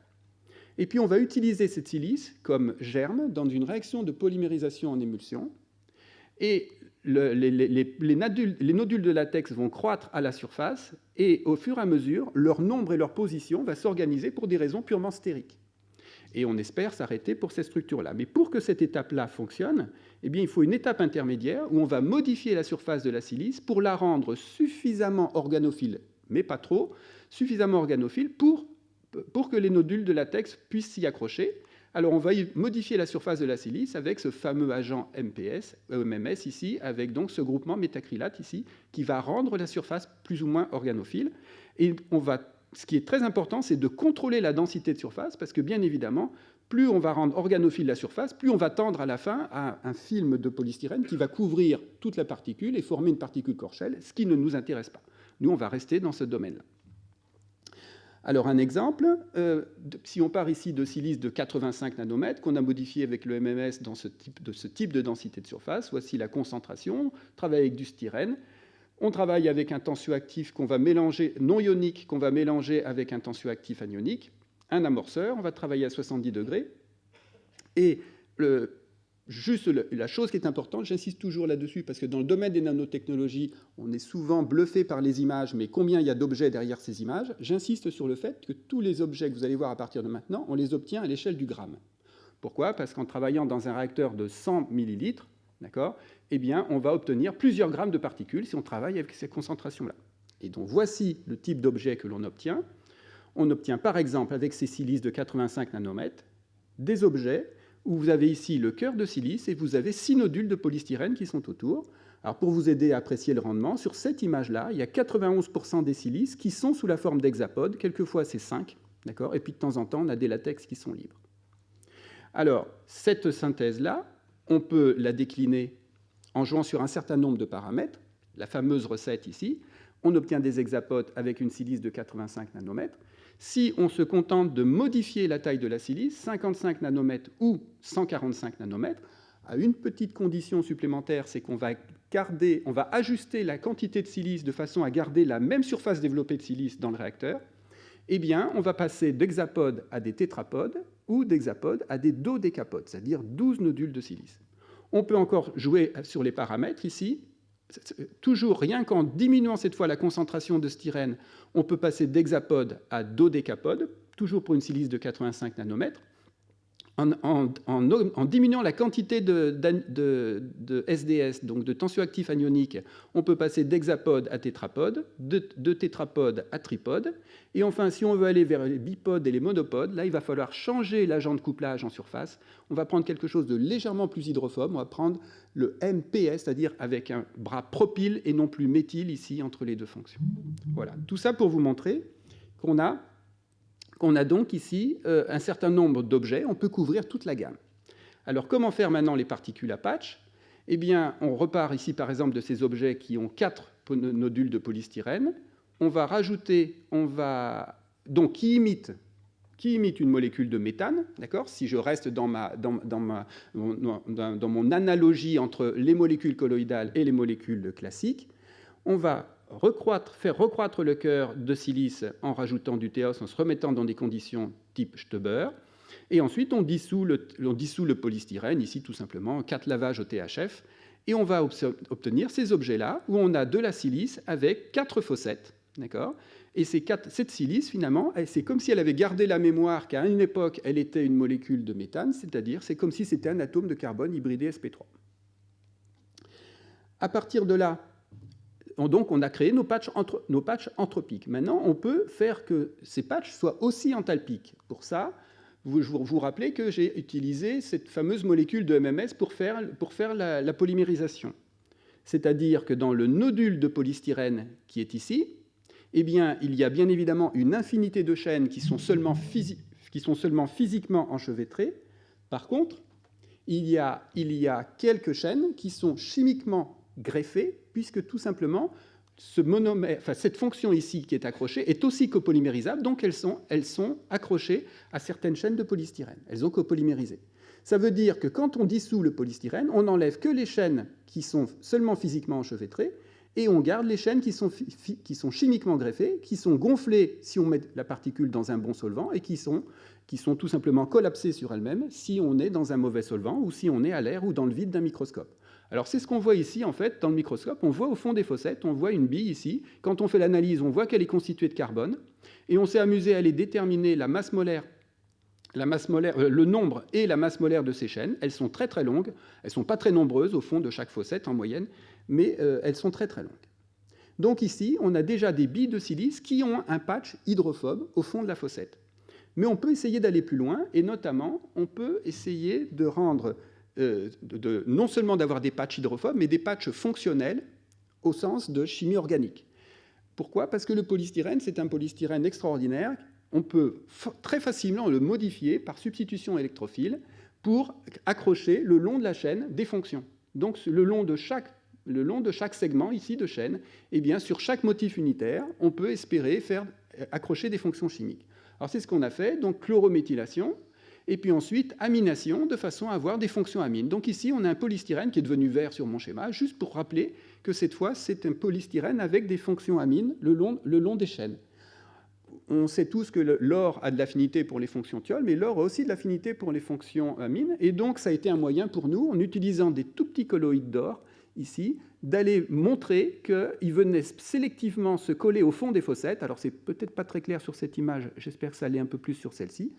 Et puis on va utiliser cette silice comme germe dans une réaction de polymérisation en émulsion. Et les nodules de latex vont croître à la surface et au fur et à mesure, leur nombre et leur position va s'organiser pour des raisons purement stériques. Et on espère s'arrêter pour cette structure-là. Mais pour que cette étape-là fonctionne, eh bien, il faut une étape intermédiaire où on va modifier la surface de la silice pour la rendre suffisamment organophile, mais pas trop, suffisamment organophile pour que les nodules de latex puissent s'y accrocher. Alors on va modifier la surface de la silice avec ce fameux agent MMS ici, avec donc ce groupement métacrylate ici, qui va rendre la surface plus ou moins organophile. Et ce qui est très important, c'est de contrôler la densité de surface, parce que bien évidemment, plus on va rendre organophile la surface, plus on va tendre à la fin à un film de polystyrène qui va couvrir toute la particule et former une particule Korschel, ce qui ne nous intéresse pas. Nous, on va rester dans ce domaine-là. Alors un exemple, si on part ici de silice de 85 nanomètres, qu'on a modifié avec le MMS dans ce type de densité de surface, voici la concentration, on travaille avec du styrène, on travaille avec un tensioactif qu'on va mélanger, non ionique, qu'on va mélanger avec un tensioactif anionique, un amorceur, on va travailler à 70 degrés, et juste la chose qui est importante, j'insiste toujours là-dessus, parce que dans le domaine des nanotechnologies, on est souvent bluffé par les images, mais combien il y a d'objets derrière ces images, j'insiste sur le fait que tous les objets que vous allez voir à partir de maintenant, on les obtient à l'échelle du gramme. Pourquoi ? Parce qu'en travaillant dans un réacteur de 100 millilitres, d'accord, eh bien, on va obtenir plusieurs grammes de particules si on travaille avec ces concentrations-là. Et donc, voici le type d'objet que l'on obtient. On obtient, par exemple, avec ces silices de 85 nanomètres, des objets où vous avez ici le cœur de silice et vous avez 6 nodules de polystyrène qui sont autour. Alors, pour vous aider à apprécier le rendement, sur cette image-là, il y a 91% des silices qui sont sous la forme d'hexapodes. Quelquefois, c'est 5, d'accord, et puis de temps en temps, on a des latex qui sont libres. Alors, cette synthèse-là, on peut la décliner en jouant sur un certain nombre de paramètres. La fameuse recette ici, on obtient des hexapodes avec une silice de 85 nanomètres. Si on se contente de modifier la taille de la silice, 55 nanomètres ou 145 nanomètres, à une petite condition supplémentaire, c'est qu'on va ajuster la quantité de silice de façon à garder la même surface développée de silice dans le réacteur, eh bien, on va passer d'hexapodes à des tétrapodes ou d'hexapodes à des dodécapodes, c'est-à-dire 12 nodules de silice. On peut encore jouer sur les paramètres ici. Toujours, rien qu'en diminuant cette fois la concentration de styrène, on peut passer d'hexapode à dodécapode, toujours pour une silice de 85 nanomètres. En diminuant la quantité de SDS, donc de tensioactif anionique, on peut passer d'hexapode à tétrapode, de tétrapode à tripode. Et enfin, si on veut aller vers les bipodes et les monopodes, là, il va falloir changer l'agent de couplage en surface. On va prendre quelque chose de légèrement plus hydrophobe. On va prendre le MPS, c'est-à-dire avec un bras propyle et non plus méthyle ici entre les deux fonctions. Voilà, tout ça pour vous montrer qu'on a donc ici un certain nombre d'objets, on peut couvrir toute la gamme. Alors comment faire maintenant les particules à patch ? Eh bien, on repart ici par exemple de ces objets qui ont 4 nodules de polystyrène. On va rajouter, donc qui imite une molécule de méthane, d'accord ? Si je reste dans mon analogie entre les molécules colloïdales et les molécules classiques, on va faire recroître le cœur de silice en rajoutant du théos, en se remettant dans des conditions type Stoeber. Et ensuite, on dissout le polystyrène, ici tout simplement 4 lavages au THF, et on va obtenir ces objets-là, où on a de la silice avec 4 fossettes. D'accord ? Et cette silice, finalement, c'est comme si elle avait gardé la mémoire qu'à une époque, elle était une molécule de méthane, c'est-à-dire c'est comme si c'était un atome de carbone hybridé sp3. À partir de là, on a créé nos patchs entropiques. Maintenant, on peut faire que ces patchs soient aussi enthalpiques. Pour ça, vous rappelez que j'ai utilisé cette fameuse molécule de MMS pour faire la polymérisation. C'est-à-dire que dans le nodule de polystyrène qui est ici, eh bien, il y a bien évidemment une infinité de chaînes qui sont seulement physiquement enchevêtrées. Par contre, il y a quelques chaînes qui sont chimiquement greffées, puisque tout simplement, cette fonction ici qui est accrochée est aussi copolymérisable, donc elles sont accrochées à certaines chaînes de polystyrène. Elles ont copolymérisé. Ça veut dire que quand on dissout le polystyrène, on n'enlève que les chaînes qui sont seulement physiquement enchevêtrées, et on garde les chaînes qui sont chimiquement greffées, qui sont gonflées si on met la particule dans un bon solvant, et qui sont tout simplement collapsées sur elles-mêmes si on est dans un mauvais solvant, ou si on est à l'air ou dans le vide d'un microscope. Alors c'est ce qu'on voit ici, en fait, dans le microscope. On voit au fond des fossettes, on voit une bille ici. Quand on fait l'analyse, on voit qu'elle est constituée de carbone, et on s'est amusé à aller déterminer la masse molaire, le nombre et la masse molaire de ces chaînes. Elles sont très très longues, elles ne sont pas très nombreuses au fond de chaque fossette en moyenne, mais elles sont très très longues. Donc ici, on a déjà des billes de silice qui ont un patch hydrophobe au fond de la fossette. Mais on peut essayer d'aller plus loin, et notamment, on peut essayer de rendre, non seulement d'avoir des patchs hydrophobes, mais des patchs fonctionnels au sens de chimie organique. Pourquoi ? Parce que le polystyrène, c'est un polystyrène extraordinaire. On peut très facilement le modifier par substitution électrophile pour accrocher le long de la chaîne des fonctions. Donc le long de chaque segment ici de chaîne, eh bien, sur chaque motif unitaire, on peut espérer faire accrocher des fonctions chimiques. Alors c'est ce qu'on a fait, donc chlorométhylation, et puis ensuite amination, de façon à avoir des fonctions amines. Donc ici, on a un polystyrène qui est devenu vert sur mon schéma, juste pour rappeler que cette fois, c'est un polystyrène avec des fonctions amines le long des chaînes. On sait tous que l'or a de l'affinité pour les fonctions thiol, mais l'or a aussi de l'affinité pour les fonctions amines, et donc ça a été un moyen pour nous, en utilisant des tout petits colloïdes d'or, ici, d'aller montrer qu'ils venaient sélectivement se coller au fond des fossettes. Alors, c'est peut-être pas très clair sur cette image, j'espère que ça l'est un peu plus sur celle-ci,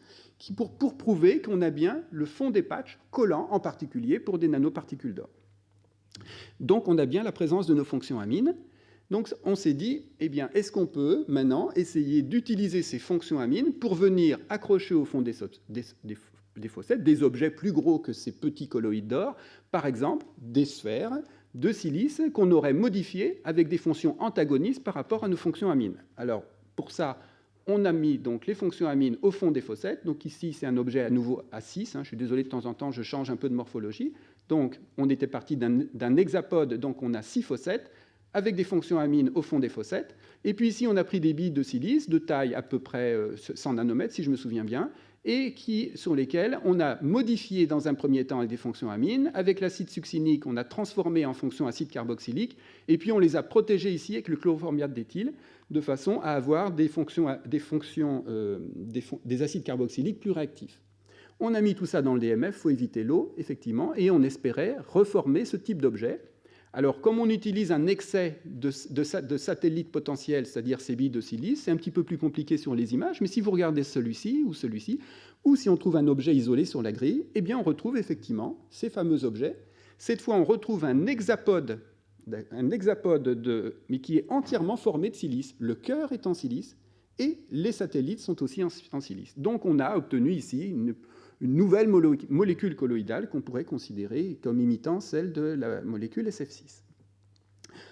pour prouver qu'on a bien le fond des patchs collants, en particulier pour des nanoparticules d'or. Donc, on a bien la présence de nos fonctions amines. Donc, on s'est dit, eh bien, est-ce qu'on peut maintenant essayer d'utiliser ces fonctions amines pour venir accrocher au fond des fossettes des objets plus gros que ces petits colloïdes d'or, par exemple des sphères de silice qu'on aurait modifiées avec des fonctions antagonistes par rapport à nos fonctions amines. Alors, pour ça, on a mis donc les fonctions amines au fond des fossettes. Donc ici, c'est un objet à nouveau à 6. Je suis désolé, de temps en temps, je change un peu de morphologie. Donc, on était parti d'un hexapode, donc on a 6 fossettes, avec des fonctions amines au fond des fossettes. Et puis ici, on a pris des billes de silice de taille à peu près 100 nanomètres, si je me souviens bien, et sur lesquelles on a modifié dans un premier temps avec des fonctions amines. Avec l'acide succinique, on a transformé en fonction acide carboxylique, et puis on les a protégées ici avec le chloroformiate d'éthyle, de façon à avoir des acides carboxyliques plus réactifs. On a mis tout ça dans le DMF, il faut éviter l'eau, effectivement, et on espérait reformer ce type d'objet. Alors, comme on utilise un excès de satellites potentiels, c'est-à-dire ces billes de silice, c'est un petit peu plus compliqué sur les images, mais si vous regardez celui-ci, ou si on trouve un objet isolé sur la grille, eh bien, on retrouve effectivement ces fameux objets. Cette fois, on retrouve un hexapode mais qui est entièrement formé de silice. Le cœur est en silice, et les satellites sont aussi en silice. Donc, on a obtenu ici une nouvelle molécule colloïdale qu'on pourrait considérer comme imitant celle de la molécule SF6.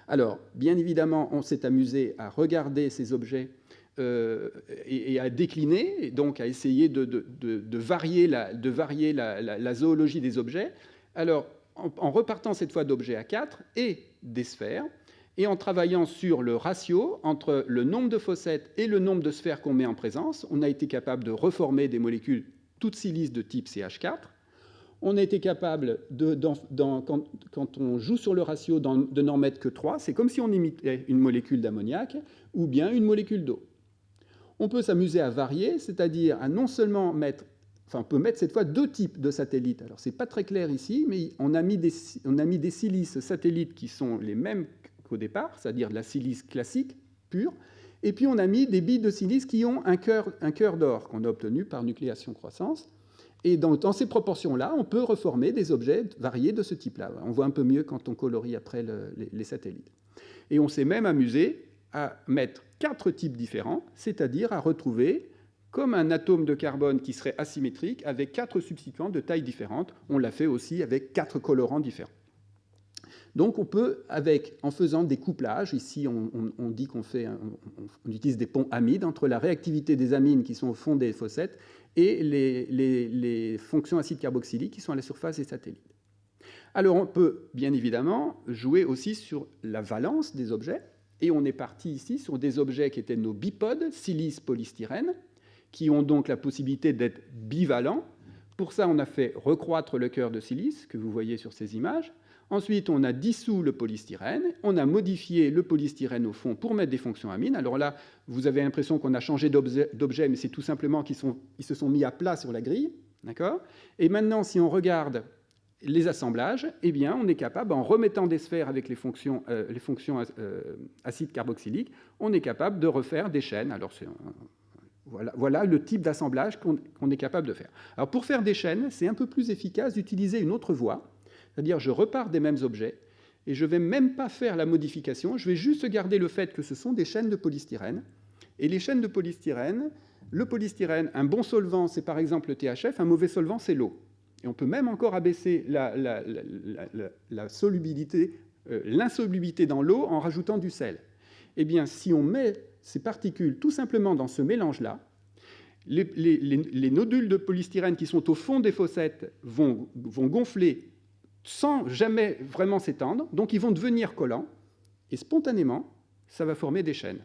Alors, bien évidemment, on s'est amusé à regarder ces objets et à décliner, et donc à essayer de varier la zoologie des objets. Alors, en repartant cette fois d'objets A4 et des sphères, et en travaillant sur le ratio entre le nombre de fossettes et le nombre de sphères qu'on met en présence, on a été capable de reformer des molécules toutes silice de type CH4. On a été capable, quand on joue sur le ratio, de n'en mettre que 3. C'est comme si on imitait une molécule d'ammoniac ou bien une molécule d'eau. On peut s'amuser à varier, c'est-à-dire à non seulement mettre, enfin on peut mettre cette fois 2 types de satellites. Alors c'est pas très clair ici, mais on a mis des silices satellites qui sont les mêmes qu'au départ, c'est-à-dire de la silice classique, pure, et puis on a mis des billes de silice qui ont un cœur d'or qu'on a obtenu par nucléation-croissance. Et dans ces proportions-là, on peut reformer des objets variés de ce type-là. On voit un peu mieux quand on colorie après les satellites. Et on s'est même amusé à mettre 4 types différents, c'est-à-dire à retrouver comme un atome de carbone qui serait asymétrique avec 4 substituants de taille différente. On l'a fait aussi avec 4 colorants différents. Donc on peut, en faisant des couplages, ici on dit qu'on utilise des ponts amides entre la réactivité des amines qui sont au fond des fossettes et les fonctions acides carboxyliques qui sont à la surface des satellites. Alors on peut bien évidemment jouer aussi sur la valence des objets, et on est parti ici sur des objets qui étaient nos bipodes, silice, polystyrène, qui ont donc la possibilité d'être bivalents. Pour ça, on a fait recroître le cœur de silice, que vous voyez sur ces images. Ensuite, on a dissous le polystyrène, on a modifié le polystyrène au fond pour mettre des fonctions amines. Alors là, vous avez l'impression qu'on a changé d'objet, mais c'est tout simplement qu'ils se sont mis à plat sur la grille. D'accord ? Et maintenant, si on regarde les assemblages, eh bien, on est capable, en remettant des sphères avec les fonctions acides carboxyliques, on est capable de refaire des chaînes. Alors, voilà le type d'assemblage qu'on est capable de faire. Alors, pour faire des chaînes, c'est un peu plus efficace d'utiliser une autre voie. C'est-à-dire, je repars des mêmes objets et je ne vais même pas faire la modification, je vais juste garder le fait que ce sont des chaînes de polystyrène. Et les chaînes de polystyrène, le polystyrène, un bon solvant, c'est par exemple le THF, un mauvais solvant, c'est l'eau. Et on peut même encore abaisser la solubilité, l'insolubilité dans l'eau en rajoutant du sel. Eh bien, si on met ces particules tout simplement dans ce mélange-là, les nodules de polystyrène qui sont au fond des fossettes vont gonfler sans jamais vraiment s'étendre, donc ils vont devenir collants, et spontanément, ça va former des chaînes.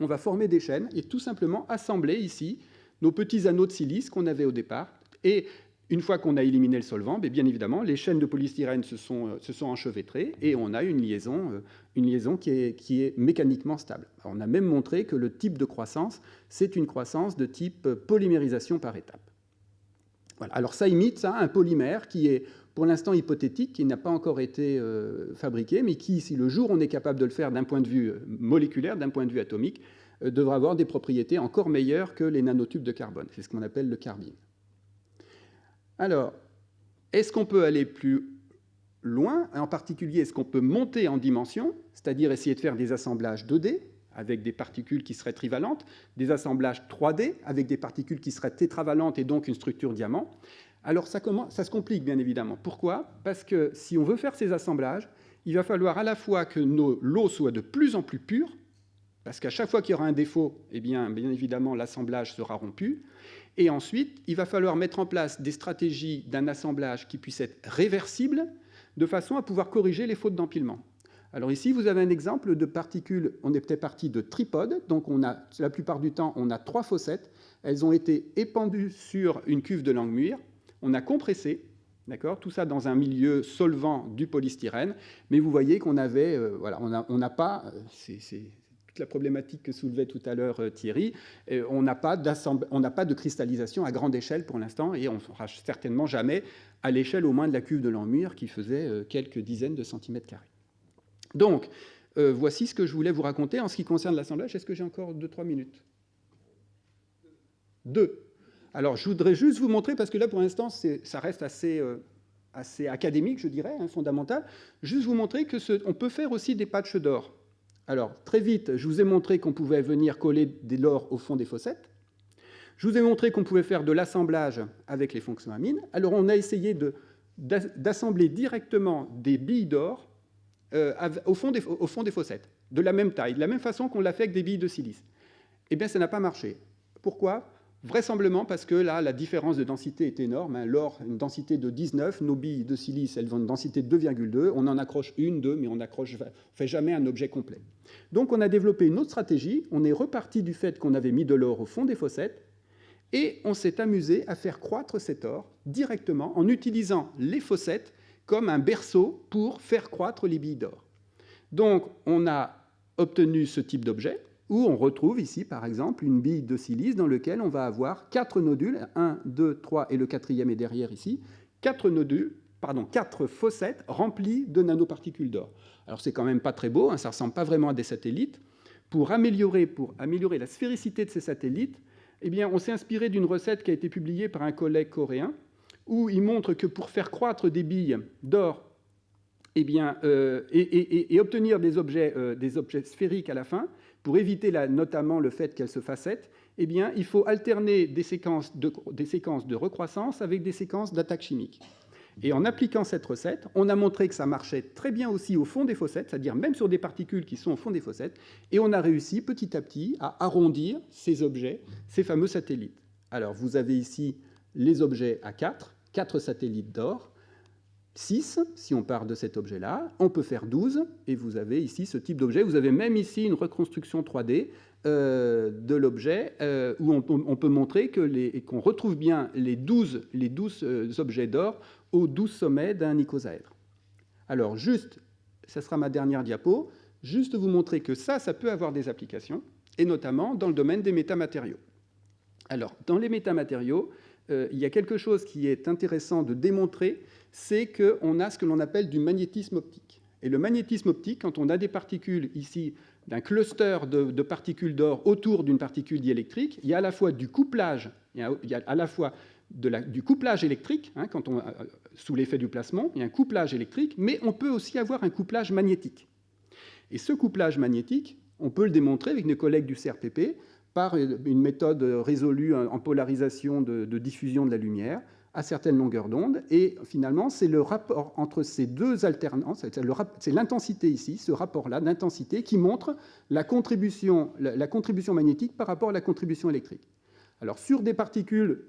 On va former des chaînes et tout simplement assembler ici nos petits anneaux de silice qu'on avait au départ, et une fois qu'on a éliminé le solvant, bien évidemment, les chaînes de polystyrène se sont enchevêtrées, et on a une liaison qui est mécaniquement stable. Alors, on a même montré que le type de croissance, c'est une croissance de type polymérisation par étapes. Voilà. Alors ça imite un polymère qui est pour l'instant hypothétique, qui n'a pas encore été fabriqué, mais qui, si le jour on est capable de le faire d'un point de vue moléculaire, d'un point de vue atomique, devra avoir des propriétés encore meilleures que les nanotubes de carbone. C'est ce qu'on appelle le carbine. Alors, est-ce qu'on peut aller plus loin? En particulier, est-ce qu'on peut monter en dimension, c'est-à-dire essayer de faire des assemblages 2D avec des particules qui seraient trivalentes, des assemblages 3D avec des particules qui seraient tétravalentes et donc une structure diamant? Alors ça se complique bien évidemment. Pourquoi? Parce que si on veut faire ces assemblages, il va falloir à la fois que l'eau soit de plus en plus pure, parce qu'à chaque fois qu'il y aura un défaut, eh bien évidemment l'assemblage sera rompu, et ensuite il va falloir mettre en place des stratégies d'un assemblage qui puisse être réversible, de façon à pouvoir corriger les fautes d'empilement. Alors ici, vous avez un exemple de particules, on est peut-être parti de tripodes, donc la plupart du temps, on a 3 fossettes, elles ont été épandues sur une cuve de Langmuir, on a compressé, d'accord, tout ça dans un milieu solvant du polystyrène, mais vous voyez qu'on avait, on n'a pas, c'est toute la problématique que soulevait tout à l'heure Thierry, on n'a pas de cristallisation à grande échelle pour l'instant, et on ne fera certainement jamais à l'échelle au moins de la cuve de Langmuir qui faisait quelques dizaines de centimètres carrés. Donc, voici ce que je voulais vous raconter en ce qui concerne l'assemblage. Est-ce que j'ai encore 2-3 minutes? 2. Alors, je voudrais juste vous montrer, parce que là, pour l'instant, ça reste assez académique, je dirais, fondamental, juste vous montrer qu'on peut faire aussi des patchs d'or. Alors, très vite, je vous ai montré qu'on pouvait venir coller de l'or au fond des fossettes. Je vous ai montré qu'on pouvait faire de l'assemblage avec les fonctions amines. Alors, on a essayé d'assembler directement des billes d'or au fond des fossettes, de la même taille, de la même façon qu'on l'a fait avec des billes de silice. Eh bien, ça n'a pas marché. Pourquoi? Vraisemblablement parce que là, la différence de densité est énorme. L'or, une densité de 19, nos billes de silice, elles ont une densité de 2,2. On en accroche 1, 2, mais on ne fait jamais un objet complet. Donc, on a développé une autre stratégie. On est reparti du fait qu'on avait mis de l'or au fond des fossettes. Et on s'est amusé à faire croître cet or directement en utilisant les fossettes comme un berceau pour faire croître les billes d'or. Donc, on a obtenu ce type d'objet, où on retrouve ici, par exemple, une bille de silice dans laquelle on va avoir 4 nodules, 1, 2, 3, et le quatrième est derrière ici, 4 fossettes remplies de nanoparticules d'or. Alors, c'est quand même pas très beau, hein, ça ne ressemble pas vraiment à des satellites. Pour améliorer la sphéricité de ces satellites, eh bien, on s'est inspiré d'une recette qui a été publiée par un collègue coréen, où il montre que pour faire croître des billes d'or eh bien, et obtenir des objets sphériques à la fin, pour éviter notamment le fait qu'elles se facettent, eh bien, il faut alterner des séquences de recroissance avec des séquences d'attaque chimique. Et en appliquant cette recette, on a montré que ça marchait très bien aussi au fond des fossettes, c'est-à-dire même sur des particules qui sont au fond des fossettes, et on a réussi petit à petit à arrondir ces objets, ces fameux satellites. Alors, vous avez ici les objets à 4 satellites d'or, 6, si on part de cet objet-là, on peut faire 12, et vous avez ici ce type d'objet. Vous avez même ici une reconstruction 3D de l'objet, où on peut montrer qu'on retrouve bien les 12 objets d'or aux 12 sommets d'un icosaèdre. Alors, juste, ça sera ma dernière diapo, juste vous montrer que ça peut avoir des applications, et notamment dans le domaine des métamatériaux. Alors, dans les métamatériaux, il y a quelque chose qui est intéressant de démontrer, c'est qu'on a ce que l'on appelle du magnétisme optique. Et le magnétisme optique, quand on a des particules ici, d'un cluster de particules d'or autour d'une particule diélectrique, il y a à la fois du couplage, du couplage électrique, hein, sous l'effet du placement, il y a un couplage électrique, mais on peut aussi avoir un couplage magnétique. Et ce couplage magnétique, on peut le démontrer avec nos collègues du CRPP par une méthode résolue en polarisation de diffusion de la lumière à certaines longueurs d'onde. Et finalement, c'est le rapport entre ces deux alternances, c'est l'intensité ici, ce rapport-là d'intensité qui montre la contribution magnétique par rapport à la contribution électrique. Alors, sur des particules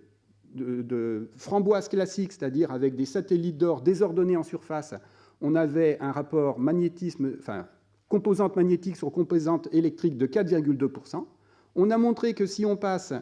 de framboise classique, c'est-à-dire avec des satellites d'or désordonnés en surface, on avait un rapport composante magnétique sur composante électrique de 4,2%. On a montré que si on passe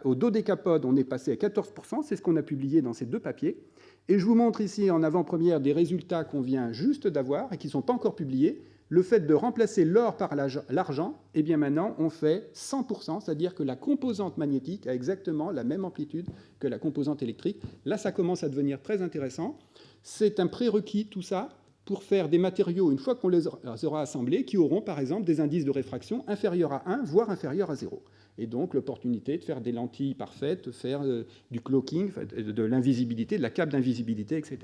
au dodécapode, on est passé à 14%, c'est ce qu'on a publié dans ces deux papiers. Et je vous montre ici en avant-première des résultats qu'on vient juste d'avoir et qui ne sont pas encore publiés. Le fait de remplacer l'or par l'argent, eh bien maintenant on fait 100%, c'est-à-dire que la composante magnétique a exactement la même amplitude que la composante électrique. Là, ça commence à devenir très intéressant. C'est un prérequis, tout ça, pour faire des matériaux, une fois qu'on les aura assemblés, qui auront par exemple des indices de réfraction inférieurs à 1, voire inférieurs à 0. Et donc l'opportunité de faire des lentilles parfaites, de faire du cloaking, de l'invisibilité, de la cape d'invisibilité, etc.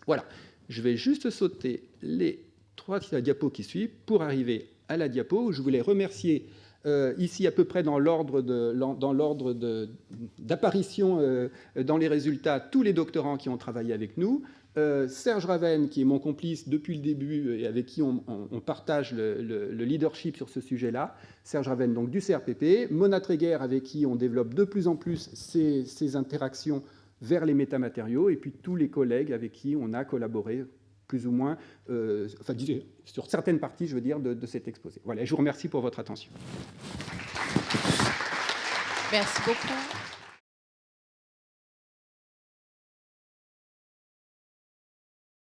Voilà, je vais juste sauter les 3 diapos qui suivent pour arriver à la diapo où je voulais remercier ici à peu près dans l'ordre d'apparition dans les résultats tous les doctorants qui ont travaillé avec nous. Serge Ravenne, qui est mon complice depuis le début et avec qui on partage le leadership sur ce sujet-là. Serge Ravenne, donc du CRPP. Mona Tréguer, avec qui on développe de plus en plus ces interactions vers les métamatériaux. Et puis tous les collègues avec qui on a collaboré plus ou moins, sur certaines parties, je veux dire, de cet exposé. Voilà, je vous remercie pour votre attention. Merci beaucoup.